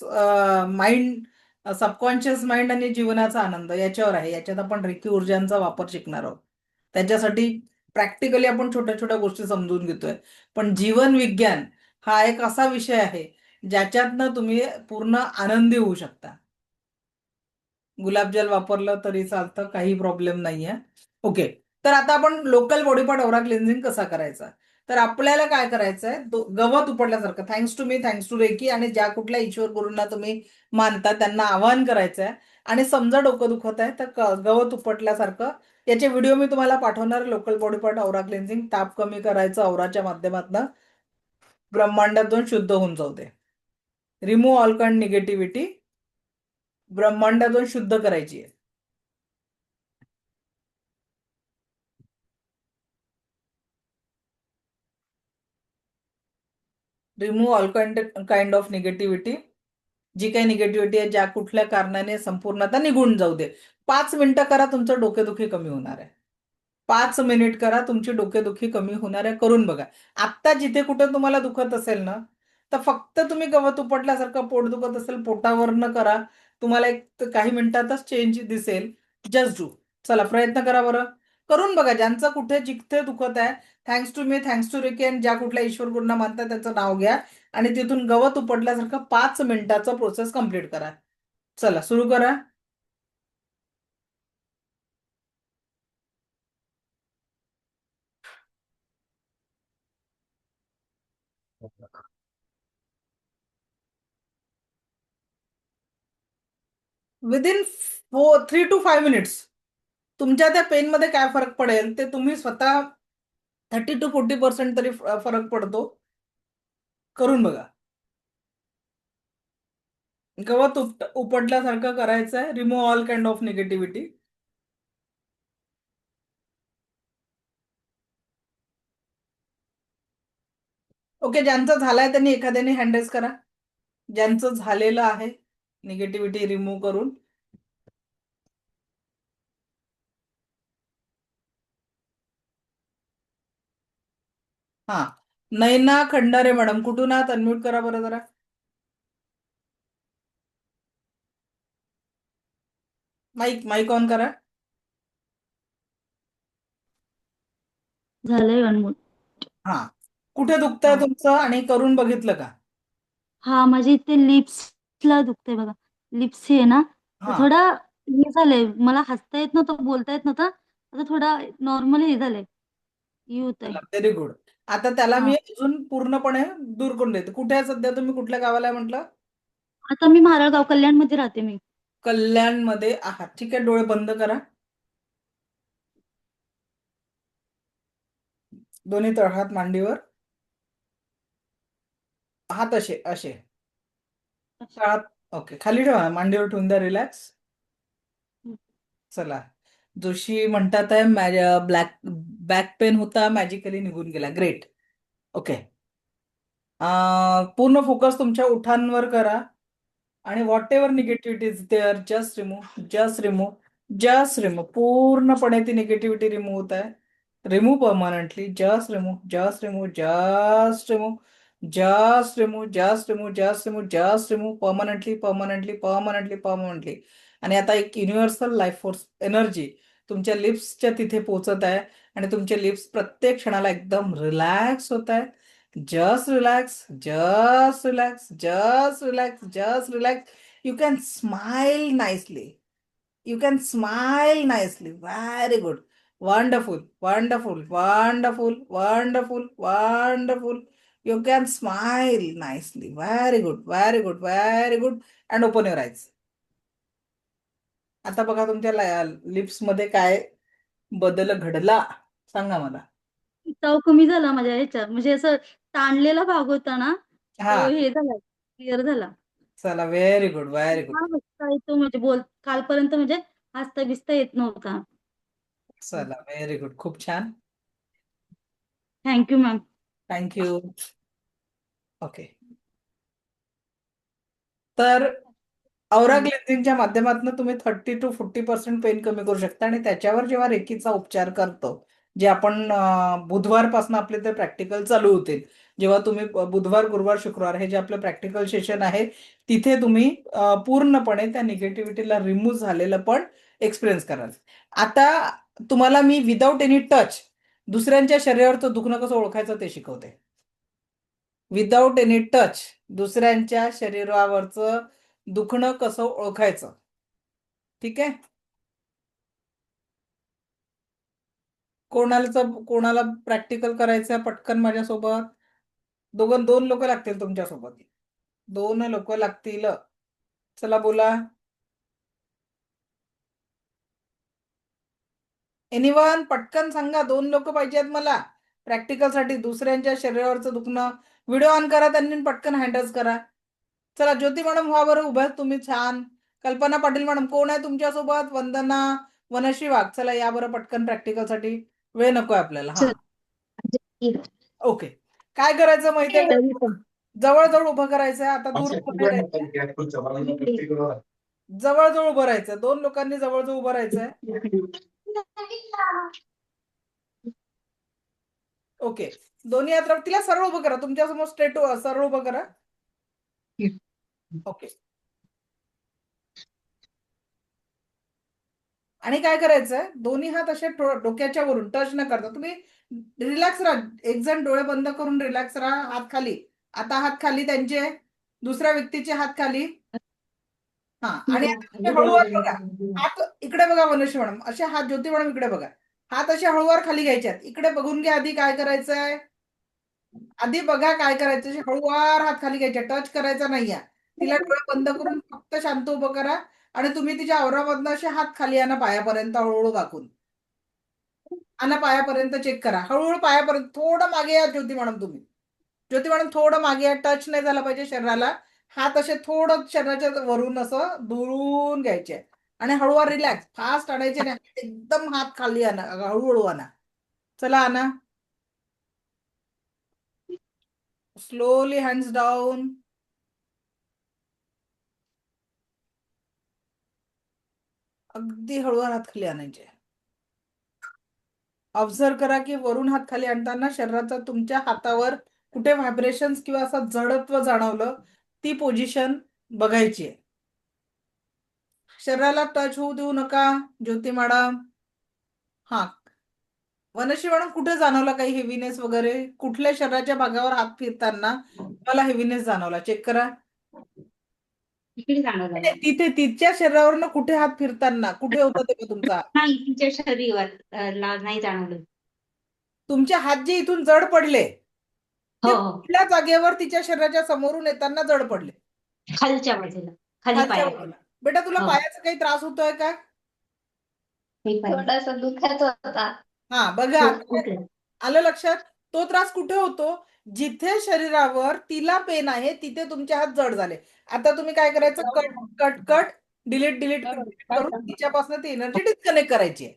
माइंड, सबकॉन्शियस माइंड आणि जीवनाचा आनंद याच्यावर आहे. याच्यात आपण रेखी ऊर्जांचा वापर शिकणार आहोत. त्याच्यासाठी प्रॅक्टिकली आपण छोट्या छोट्या गोष्टी समजून घेतोय. पण जीवन विज्ञान हा एक असा विषय आहे ज्याच्यातनं तुम्ही पूर्ण आनंदी होऊ शकता. गुलाबजल वापरलं तरी चालतं, काही प्रॉब्लेम नाहीये. ओके. तर आता आपण local body part aura cleansing कसा करायचा. तर आपल्याला काय करायचंय, गवत उपटल्यासारखं, thanks to me, thanks to reiki, आणि ज्या कुठल्या ईश्वर गुरूंना तुम्ही मानता त्यांना आवाहन करायचंय. आणि समजा डोकं दुखत आहे तर गवत उपटल्यासारखं, याचे व्हिडिओ मी तुम्हाला पाठवणार. Local body part aura cleansing, ताप कमी करायचं औराच्या माध्यमातून, ब्रह्मांडातून शुद्ध होऊन जाऊ दे. रिमूव्ह ऑल काइंड निगेटिव्हिटी, ब्रह्मांडातून शुद्ध करायची आहे. Remove all kind of negativity. जी काही निगेटिव्हिटी आहे, ज्या कुठल्या कारणाने संपूर्णतः निघून जाऊ दे. 5 मिनिटं करा, तुमचं डोकेदुखी कमी होणार आहे. 5 मिनिट करा, तुमची डोकेदुखी कमी होणार आहे. करून बघा. आत्ता जिथे कुठे तुम्हाला दुखत असेल ना, तर फक्त तुम्ही गवत उपटल्यासारखं पोट दुखत असेल, पोटावरनं करा. तुम्हाला एक काही मिनिटातच चेंज दिसेल. Just do. चला प्रयत्न करा बरं. करून बघा. ज्यांचं कुठे जिथे दुखत आहे, thanks to me, thanks to reiki, आणि ज्या कुठल्या ईश्वर गुरूंना मानतात त्याचं नाव घ्या आणि तिथून गवत उपटल्यासारखं 5 मिनिटाचं प्रोसेस कम्प्लीट करा. चला सुरू करा. विदिन 3 to 5 मिनिट्स तुमच्या त्या पेनमध्ये काय फरक पडेल ते तुम्ही स्वतः 30 to 40% तरी फरक पडतो. करून बघा. गवत उपटल्यासारखं करायचंय. Remove all kind of negativity. Okay. ज्यांचं झालंय त्यांनी एखाद्याने हँड रेज करा. ज्यांचं झालेलं आहे निगेटिव्हिटी रिमूव्ह करून. हा. नैना खंडारे मॅडम कुठून आहात, अनम्यूट करा बरं जरा. माईक ऑन करा. झालंय अनमोल. हा. कुठे दुखतंय तुमचं आणि करून बघितलं का? हा माझ्या इथे लिप्सला दुखतंय बघा. लिप्स आहे ना, तर हा. थोडा हे झालंय, मला हसता येत नव्हतं, बोलता येत नव्हतं. आता थोडा नॉर्मल हे झालंय, हे होत आहे. Very good. आता त्याला हा मी अजून पूर्णपणे दूर करून देते. कुठे आहे सध्या तुम्ही, कुठल्या गावाला आहे म्हटलं? आता मी मारळगाव कल्याण मध्ये राहते मी. कल्याणमध्ये आहात. ठीक आहे. डोळे बंद करा. दोन्ही तळहात मांडीवर, हात असे असे तळहात. ओके, खाली ठेवा, मांडीवर ठेवून द्या, रिलॅक्स. चला, जोशी म्हणतात आहे बॅक पेन होता, मॅजिकली निघून गेला. ग्रेट. ओके. पूर्ण फोकस तुमच्या ओठांवर करा आणि whatever negativity is there just remove, just remove, just remove. पूर्णपणे ती निगेटिव्हिटी रिमूव्ह होत आहे. Remove permanently. Just remove, just remove, just remove, just remove, just remove, just remove, just remove. Permanently, permanently, permanently, permanently. आणि आता एक universal life force energy तुमच्या लिप्सच्या तिथे पोहोचत आहे आणि तुमचे लिप्स प्रत्येक क्षणाला एकदम रिलॅक्स होत आहे. Just relax, just relax, just relax, just relax. You can smile nicely. You can smile nicely. Very good. Wonderful, wonderful, wonderful, wonderful, wonderful. You can smile nicely. Very good, very good, very good. And open your eyes. आता बघा तुमच्या lips मध्ये काय बदल घडला सांगा मला. ताव कमी झाला माझ्या ह्याच्यात, म्हणजे असं ताणलेला भाग होता ना, हा, तो हे झाला, क्लिअर झाला. चला, व्हेरी गुड, व्हेरी गुड. हा हसता येतो, म्हणजे कालपर्यंत म्हणजे हसता बिसता येत नव्हता. चला, व्हेरी गुड, खूप छान. Thank you ma'am. थँक्यू. ओके, तर औरा ग्लेझिंगच्या माध्यमातून तुम्ही 30 to 40% पेन कमी करू शकता आणि त्याच्यावर जेव्हा रेकीचा उपचार करतो, जे आपण बुधवारपासून आपले ते प्रॅक्टिकल चालू होतील, जेव्हा तुम्ही बुधवार, गुरुवार, शुक्रवार हे जे आपलं प्रॅक्टिकल सेशन आहे, तिथे तुम्ही पूर्णपणे त्या निगेटिव्हिटीला रिमूव्ह झालेलं पण एक्सपिरियन्स कराल. आता तुम्हाला मी विदाऊट एनी टच दुसऱ्यांच्या शरीरावरचं दुखणं कसं ओळखायचं ते शिकवते. विदाऊट एनी टच दुसऱ्यांच्या शरीरावरचं दुखणं कसं ओळखायचं. ठीक आहे. कोणाला प्रॅक्टिकल करायचं पटकन माझ्यासोबत. दोन लोक लागतील तुमच्यासोबत. 2 लोक लागतील. चला बोला. एनिवन पटकन सांगा. 2 लोक पाहिजेत मला प्रॅक्टिकल साठी. दुसऱ्यांच्या शरीरावरचं दुखणं. व्हिडिओ ऑन करा त्यांनी, पटकन हँडल्स करा. चला, ज्योती मॅडम व्हा बरं उभ्या तुम्ही. छान. कल्पना पाटील मॅडम कोण आहे तुमच्यासोबत? वंदना, वनश्री वाघ. चला या बरं पटकन प्रॅक्टिकल साठी. वेळ नकोय आपल्याला. हा, ओके. काय करायचं माहितीये का? जवळ उभं करायचंय. आता दूर उभं राहायचंय. जवळ उभं राहायचं. 2 लोकांनी जवळ उभं राहायचंय. ओके. दोन्ही हात तिला सरळ उभं करा. तुमच्यासमोर स्ट्रेट सरळ उभं करा. ओके. आणि काय करायचंय, दोन्ही हात असे डोक्याच्या वरून टच न करता तुम्ही रिलॅक्स राहा. एक जण डोळे बंद करून रिलॅक्स राहा. हात खाली. आता हात खाली त्यांचे. दुसऱ्या व्यक्तीचे हात खाली. हा, आणि हळूवार बघा. हात इकडे बघा वनश्री मॅडम. असे हात, ज्योती मॅडम इकडे बघा. हात असे हळूवार खाली घ्यायचे. इकडे बघून घ्या आधी काय करायचंय. आधी बघा काय करायचं. हळूवार हात खाली घ्यायचे. टच करायचा नाहीये. तिला डोळे बंद करून फक्त शांत उभं करा. आणि तुम्ही तिच्या आवरामधनं असे हात खाली आणा पायापर्यंत हळूहळू दाखवून. आणा पायापर्यंत. चेक करा. हळूहळू पायापर्यंत. थोडं मागे या ज्योती मॅडम तुम्ही. ज्योती मॅडम थोडं मागे या. टच नाही झाला पाहिजे शरीराला. हात असे थोडं शरीराच्या वरून असं दुरून घ्यायचे आणि हळूवार रिलॅक्स. फास्ट आणायचे नाही. एकदम हात खाली आणा. हळूहळू आणा. चला आणा. Slowly hands down. अगदी हळूवार हात खाली आणायचे. ऑब्झर्व करा की वरून हात खाली आणताना शरीराचा तुमच्या हातावर कुठे व्हायब्रेशन्स किंवा असं जडत्व जाणवलं, ती पोझिशन बघायची आहे. शरीराला टच होऊ देऊ नका. ज्योती मॅडम. हा, वनश्री मॅडम कुठे जाणवला काही हेवीनेस वगैरे? कुठल्या शरीराच्या भागावर हात फिरताना मला हेवीनेस जाणवला? चेक करा. इकडे जाणवलं मला. तिथे तिच्या शरीरावरनं कुठे हात फिरताना कुठे होता ते तुमचा? नाही, तिच्या शरीरावर नाही जाणवलं. तुमचे हात जे इथून जड पडले हो ते हो, कुठल्या जागेवर तिच्या शरीराच्या समोरून येताना जड पडले? खालच्या बाजूला, खाली खालच्या पाया. बाजूला. बेटा तुला हो. पायाचा काही त्रास होतोय का? थोडासा दुखत होता. हा बघा. आलं लक्षात? तो त्रास कुठे होतो? जिथे शरीरावर तिला पेन आहे तिथे तुमचे हात जड झाले. आता तुम्ही काय करायचं? Cut cut cut delete delete करून तिच्यापासून ती एनर्जी डिस्कनेक्ट करायची आहे.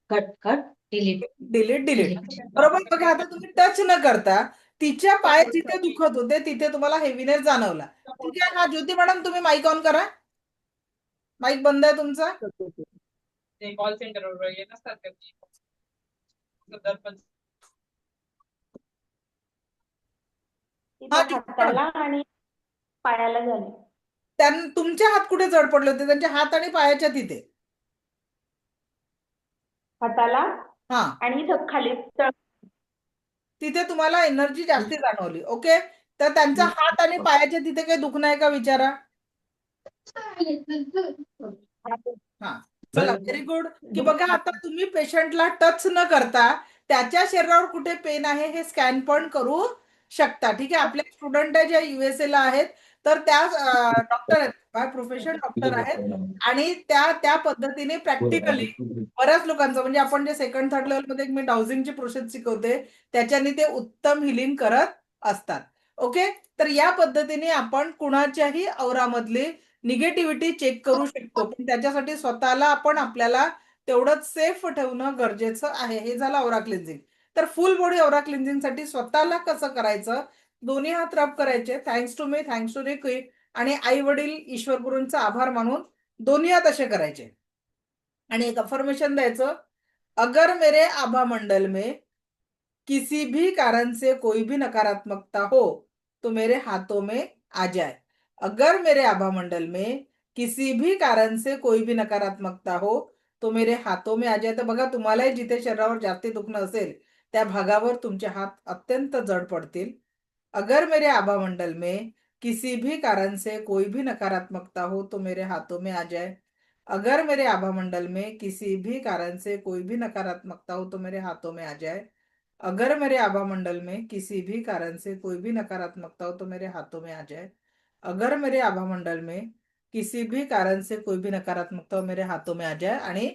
Cut cut delete delete delete बरोबर. बघा आता तुम्ही टच न करता तिच्या पाय जिथे दुखत होते तिथे तुम्हाला हेवीनेस जाणवला. ठीक आहे. हा ज्योती मॅडम तुम्ही माईक ऑन करा. माईक बंद आहे तुमचा. कॉल सेंटरवर येत असतात का ती? दर्पण हा हाताला आणि पायाला झाले. तुमचे हात कुठे जड पडले होते? त्यांच्या हात आणि पायाच्या तिथे. हाताला हा आणि इथं खाली तळ तिथे तुम्हाला एनर्जी जास्ती जाणवली. ओके. तर त्यांचा हात आणि पायाच्या तिथे काही दुखणं आहे का विचारा. हा चला व्हेरी गुड. की बघा आता तुम्ही पेशंटला टच न करता त्याच्या शरीरावर कुठे पेन आहे हे स्कॅन पण करू शकता. ठीक आहे. आपले स्टुडंट आहे ज्या USA ला आहेत तर त्या डॉक्टर आहेत, बाय प्रोफेशन डॉक्टर आहेत आणि त्या पद्धतीने प्रॅक्टिकली बऱ्याच लोकांचं म्हणजे आपण जे सेकंड थर्ड लेवल मध्ये मी डाउजिंगची प्रोसेस शिकवते त्याच्याने ते उत्तम हिलिंग करत असतात. ओके. तर या पद्धतीने आपण कुणाच्याही औरामधली निगेटिव्हिटी चेक करू शकतो. पण त्याच्यासाठी स्वतःला आपल्याला तेवढंच सेफ ठेवणं गरजेचं आहे. हे झालं औरा क्लिन्झिंग. तर फुल बॉडी औरा क्लिन्झिंग साठी स्वतःला कसं करायचं? दोन्ही हात रब करायचे. Thanks to me, thanks to reiki आणि आई वडील ईश्वर गुरूंचा आभार मानून दोन्ही हात असे करायचे आणि एक अफर्मेशन द्यायचं. अगर मेरे आभा मंडल में किसी भी कारण से कोई भी नकारात्मकता हो तो मेरे हाथों में आ जाए. अगर मेरे आभा मंडल में किसी भी कारण से कोई भी नकारात्मकता हो तो मेरे हाथों में आ जाए. तर बघा तुम्हालाही जिथे शरीरावर जास्ती दुखणं असेल त्या भागावर तुमचे हात अत्यंत जड पडतील. अगर मेरे आभा मंडल में किसी भी कारण से कोई भी नकारात्मकता हो तो मेरे हाथों में आ जाए. अगर मेरे आभा मंडल में किसी भी कारण से कोई भी नकारात्मकता हो तो मेरे हाथों में आ जाए. अगर मेरे आभा मंडल में किसी भी कारण से कोई भी नकारात्मकता हो तो मेरे हाथों में आ जाए. अगर मेरे आभा मंडल में किसी भी कारण से कोई भी नकारात्मकता हो मेरे हाथों में आ जाए आणि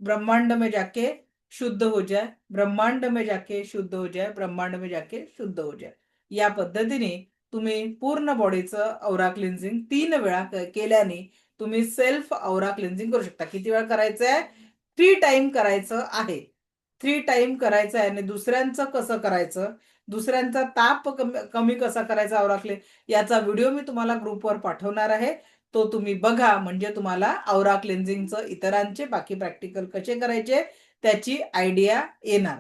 ब्रह्मांड में जाके शुद्ध हो जाए. ब्रह्मांड में जाके शुद्ध हो जाए. ब्रह्मांड में जाके शुद्ध हो जाए. या पद्धतीने तुम्ही पूर्ण बॉडीचं औरा क्लिन्झिंग 3 वेळा केल्याने तुम्ही सेल्फ औरा क्लिन्झिंग करू शकता. किती वेळा करायचं आहे? 3 टाइम करायचं आहे. 3 टाइम करायचं आहे. आणि दुसऱ्यांचं कसं करायचं, दुसऱ्यांचा ताप कमी कसा करायचा औरा याचा व्हिडिओ मी तुम्हाला ग्रुपवर पाठवणार आहे. तो तुम्ही बघा म्हणजे तुम्हाला औरा क्लिन्झिंगचं इतरांचे बाकी प्रॅक्टिकल कसे करायचे त्याची आयडिया येणार.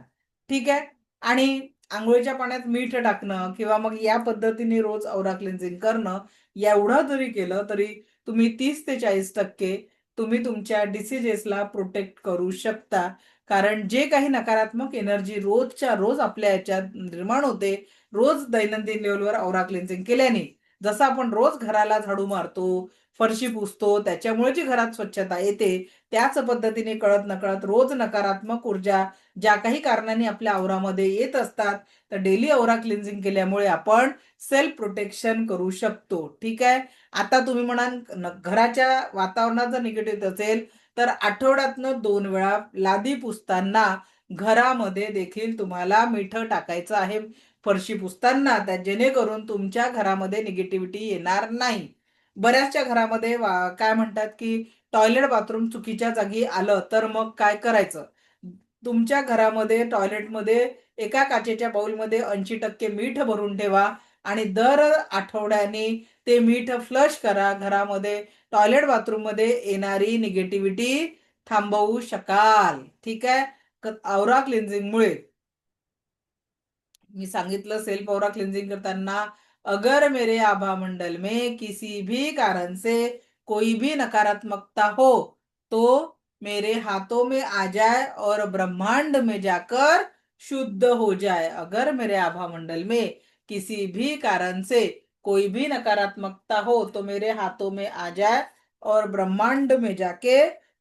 ठीक आहे. आणि अंघोळीच्या पाण्यात मीठ टाकणं किंवा मग या पद्धतीने रोज औरा क्लिन्झिंग करणं एवढं जरी केलं तरी तुम्ही 30 ते 40% तुम्ही तुमच्या डिसीजेसला प्रोटेक्ट करू शकता. कारण जे काही नकारात्मक एनर्जी रोजच्या रोज आपल्या याच्यात निर्माण होते, रोज दैनंदिन लेवलवर औरा क्लिन्झिंग केल्याने जसं आपण रोज घराला झाडू मारतो, फरशी पुसतो, त्याच्यामुळे जी घरात स्वच्छता येते त्याच पद्धतीने कळत नकळत रोज नकारात्मक ऊर्जा ज्या काही कारणांनी आपल्या औरामध्ये येत असतात तर डेली औरा क्लिन्झिंग केल्यामुळे आपण सेल्फ प्रोटेक्शन करू शकतो. ठीक आहे. आता तुम्ही म्हणाल घराच्या वातावरणात जर निगेटिव्ह असेल तर आठवड्यातनं 2 वेळा लादी पुसताना घरामध्ये देखील तुम्हाला मीठ टाकायचं आहे फरशी पुसताना, त्या जेणेकरून तुमच्या घरामध्ये निगेटिव्हिटी येणार नाही. बऱ्याचशा घरामध्ये काय म्हणतात की टॉयलेट बाथरूम चुकीच्या जागी आलं तर मग काय करायचं? तुमच्या घरामध्ये टॉयलेटमध्ये एका काचेच्या बाउलमध्ये 80% मीठ भरून ठेवा आणि दर आठवड्याने ते मीठ फ्लश करा. घरामध्ये टॉयलेट बाथरूम मध्ये येणारी निगेटिव्हिटी थांबवू शकाल. ठीक आहे. औरा क्लिन्झिंग मुळे मी सांगितलं सेल्फ औरा क्लिन्झिंग करताना अगर मेरे आभा मंडल में किसी भी कारण से कोई भी नकारात्मकता हो तो मेरे हाथों में आ जाए और ब्रह्मांड में जाकर शुद्ध हो जाए. अगर मेरे आभा मंडल में किसी भी कारण से कोई भी नकारात्मकता हो तो मेरे हाथों में आ जाए और ब्रह्मांड में जाके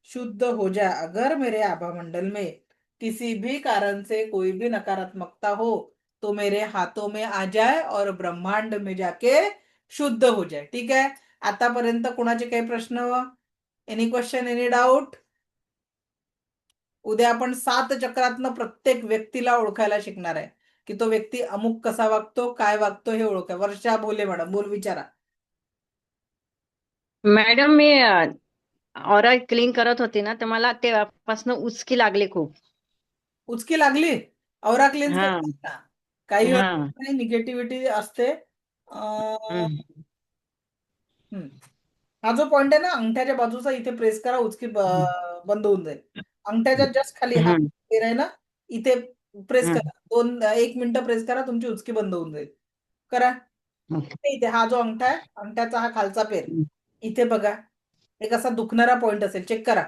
शुद्ध हो जाए. अगर मेरे आभा मंडल में किसी भी कारण से कोई भी नकारात्मकता हो तो मेरे हाथों में आ जाए और ब्रह्मांड में जाके शुद्ध हो जाए. ठीक आहे. आतापर्यंत कुणाचे काही प्रश्न? Any question, any doubt? उद्या आपण 7 चक्रातनं प्रत्येक व्यक्तीला ओळखायला शिकणार आहे की तो व्यक्ती अमुक कसा वागतो, काय वागतो हे ओळखा. वर्षा बोले मॅडम, बोल विचारा. मॅडम मी ऑरा क्लीन करत होती ना तर मला तेव्हापासून उचकी लागली खूप. उचकी लागली? औरा क्लीन्स हा करतात का? काही हा नाही, निगेटिव्हिटी असते. हम्म. हम्म. हा जो पॉइंट आहे ना अंगठ्याच्या बाजूचा, इथे प्रेस करा, उचकी बंद होऊन जाईल. अंगठ्याच्या जस्ट खाली हा हम्म. पेर आहे ना, इथे प्रेस हम्म. करा. 1 मिनिट प्रेस करा, तुमची उचकी बंद होऊन जाईल. करा. इथे हा जो अंगठा आहे, अंगठ्याचा हा खालचा पेर, इथे बघा एक असा दुखणारा पॉइंट असेल, चेक करा.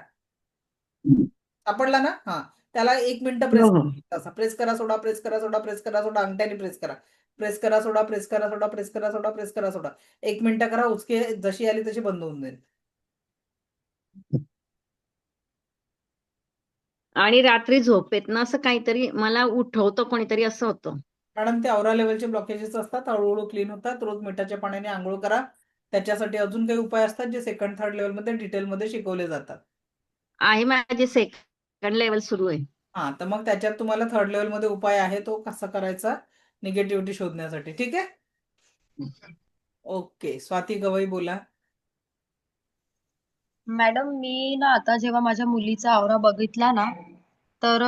सापडला ना? हा, त्याला 1 मिनिट प्रेस हो हो असा प्रेस करा, सोडा, प्रेस करा, सोडा, प्रेस करा, सोडा, अंगठ्याने प्रेस करा. प्रेस करा, सोडा, प्रेस करा, सोडा, प्रेस करा, सोडा, प्रेस करा, सोडा. 1 मिनिट करा, उचकी जशी आली तशी बंद होऊन जाईल. आणि रात्री झोपेत ना असं काहीतरी मला उठवतं कोणीतरी असं होतं. मॅडम, ते औरा लेवलचे ब्लॉकेजेस असतात, हळूहळू क्लीन होतात. रोज मिठाच्या पाण्याने आंघोळ करा. त्याच्यासाठी अजून काही उपाय असतात जे सेकंड थर्ड लेवलमध्ये डिटेलमध्ये शिकवले जातात. आहे माझे सेकंड लेवल सुरू आहे. हा, तर मग त्याच्यात तुम्हाला थर्ड लेवलमध्ये उपाय आहे तो कसा करायचा निगेटिव्हिटी शोधण्यासाठी. ठीक आहे? ओके, स्वाती गवई बोला. मॅडम मी ना आता जेव्हा माझ्या मुलीचा आवरा बघितला ना तर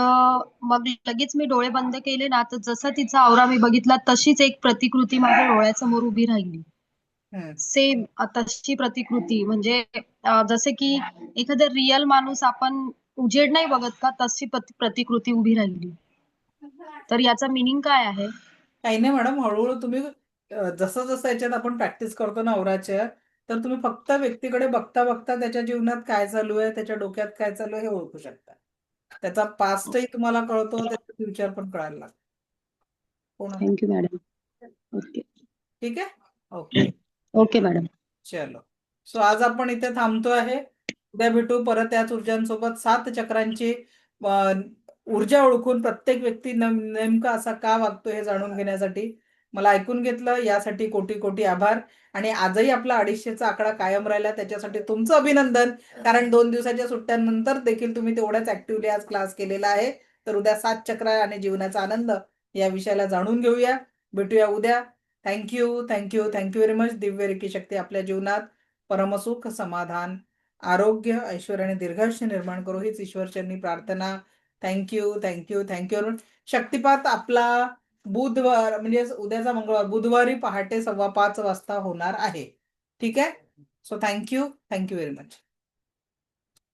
मग लगेच मी डोळे बंद केले ना तर जसा तिचा आवरा मी बघितला तशीच एक प्रतिकृती माझ्या डोळ्यासमोर उभी राहिली. हम्म. सेम तशी प्रतिकृती म्हणजे जसे की एखादा रिअल माणूस आपण उजेड नाही बघत का तशी प्रतिकृती उभी राहिली. तर याचा मिनिंग काय आहे? काही नाही मॅडम, हळूहळू तुम्ही जसं जसं याच्यात आपण प्रॅक्टिस करतो ना औराच्या, तर तुम्ही फक्त व्यक्तीकडे बघता बघता त्याच्या जीवनात काय चालू आहे, त्याच्या डोक्यात काय चालू आहे हे ओळखू शकता. त्याचा पास्टही तुम्हाला कळतो, त्याचा फ्युचर पण कळायला लागतो. पूर्ण. Thank you madam. ओके ठीक आहे? Okay, okay madam. चलो. सो आज आपण इथे थांबतो आहे. उद्या भेटू परत याच ऊर्जांसोबत. 7 चक्रांची ऊर्जा ओळखून प्रत्येक व्यक्ती नेमका असा का वागतो हे जाणून घेण्यासाठी. मला ऐकून घेतलं यासाठी कोटी कोटी आभार. आणि आजही आपला 250चा आकडा कायम राहिला त्याच्यासाठी तुमचं अभिनंदन. कारण 2 दिवसाच्या सुट्ट्यानंतर देखील तुम्ही तेवढ्याच ऍक्टिव्हली आज क्लास केलेला आहे. तर उद्या 7 चक्र आणि जीवनाचा आनंद या विषयाला जाणून घेऊया. भेटूया उद्या. Thank you, thank you, thank you very much. Divya recce शक्ती आपल्या जीवनात परमसुख, समाधान, आरोग्य, ऐश्वर्य आणि दीर्घायुष्य निर्माण करू हीच ईश्वरचरणी प्रार्थना. Thank you, thank you, thank you. शक्तिपात आपला बुधवार म्हणजे उद्याचा मंगळवार, बुधवारी पहाटे 5:15 वाजता होणार आहे. ठीक आहे? So thank you, thank you very much.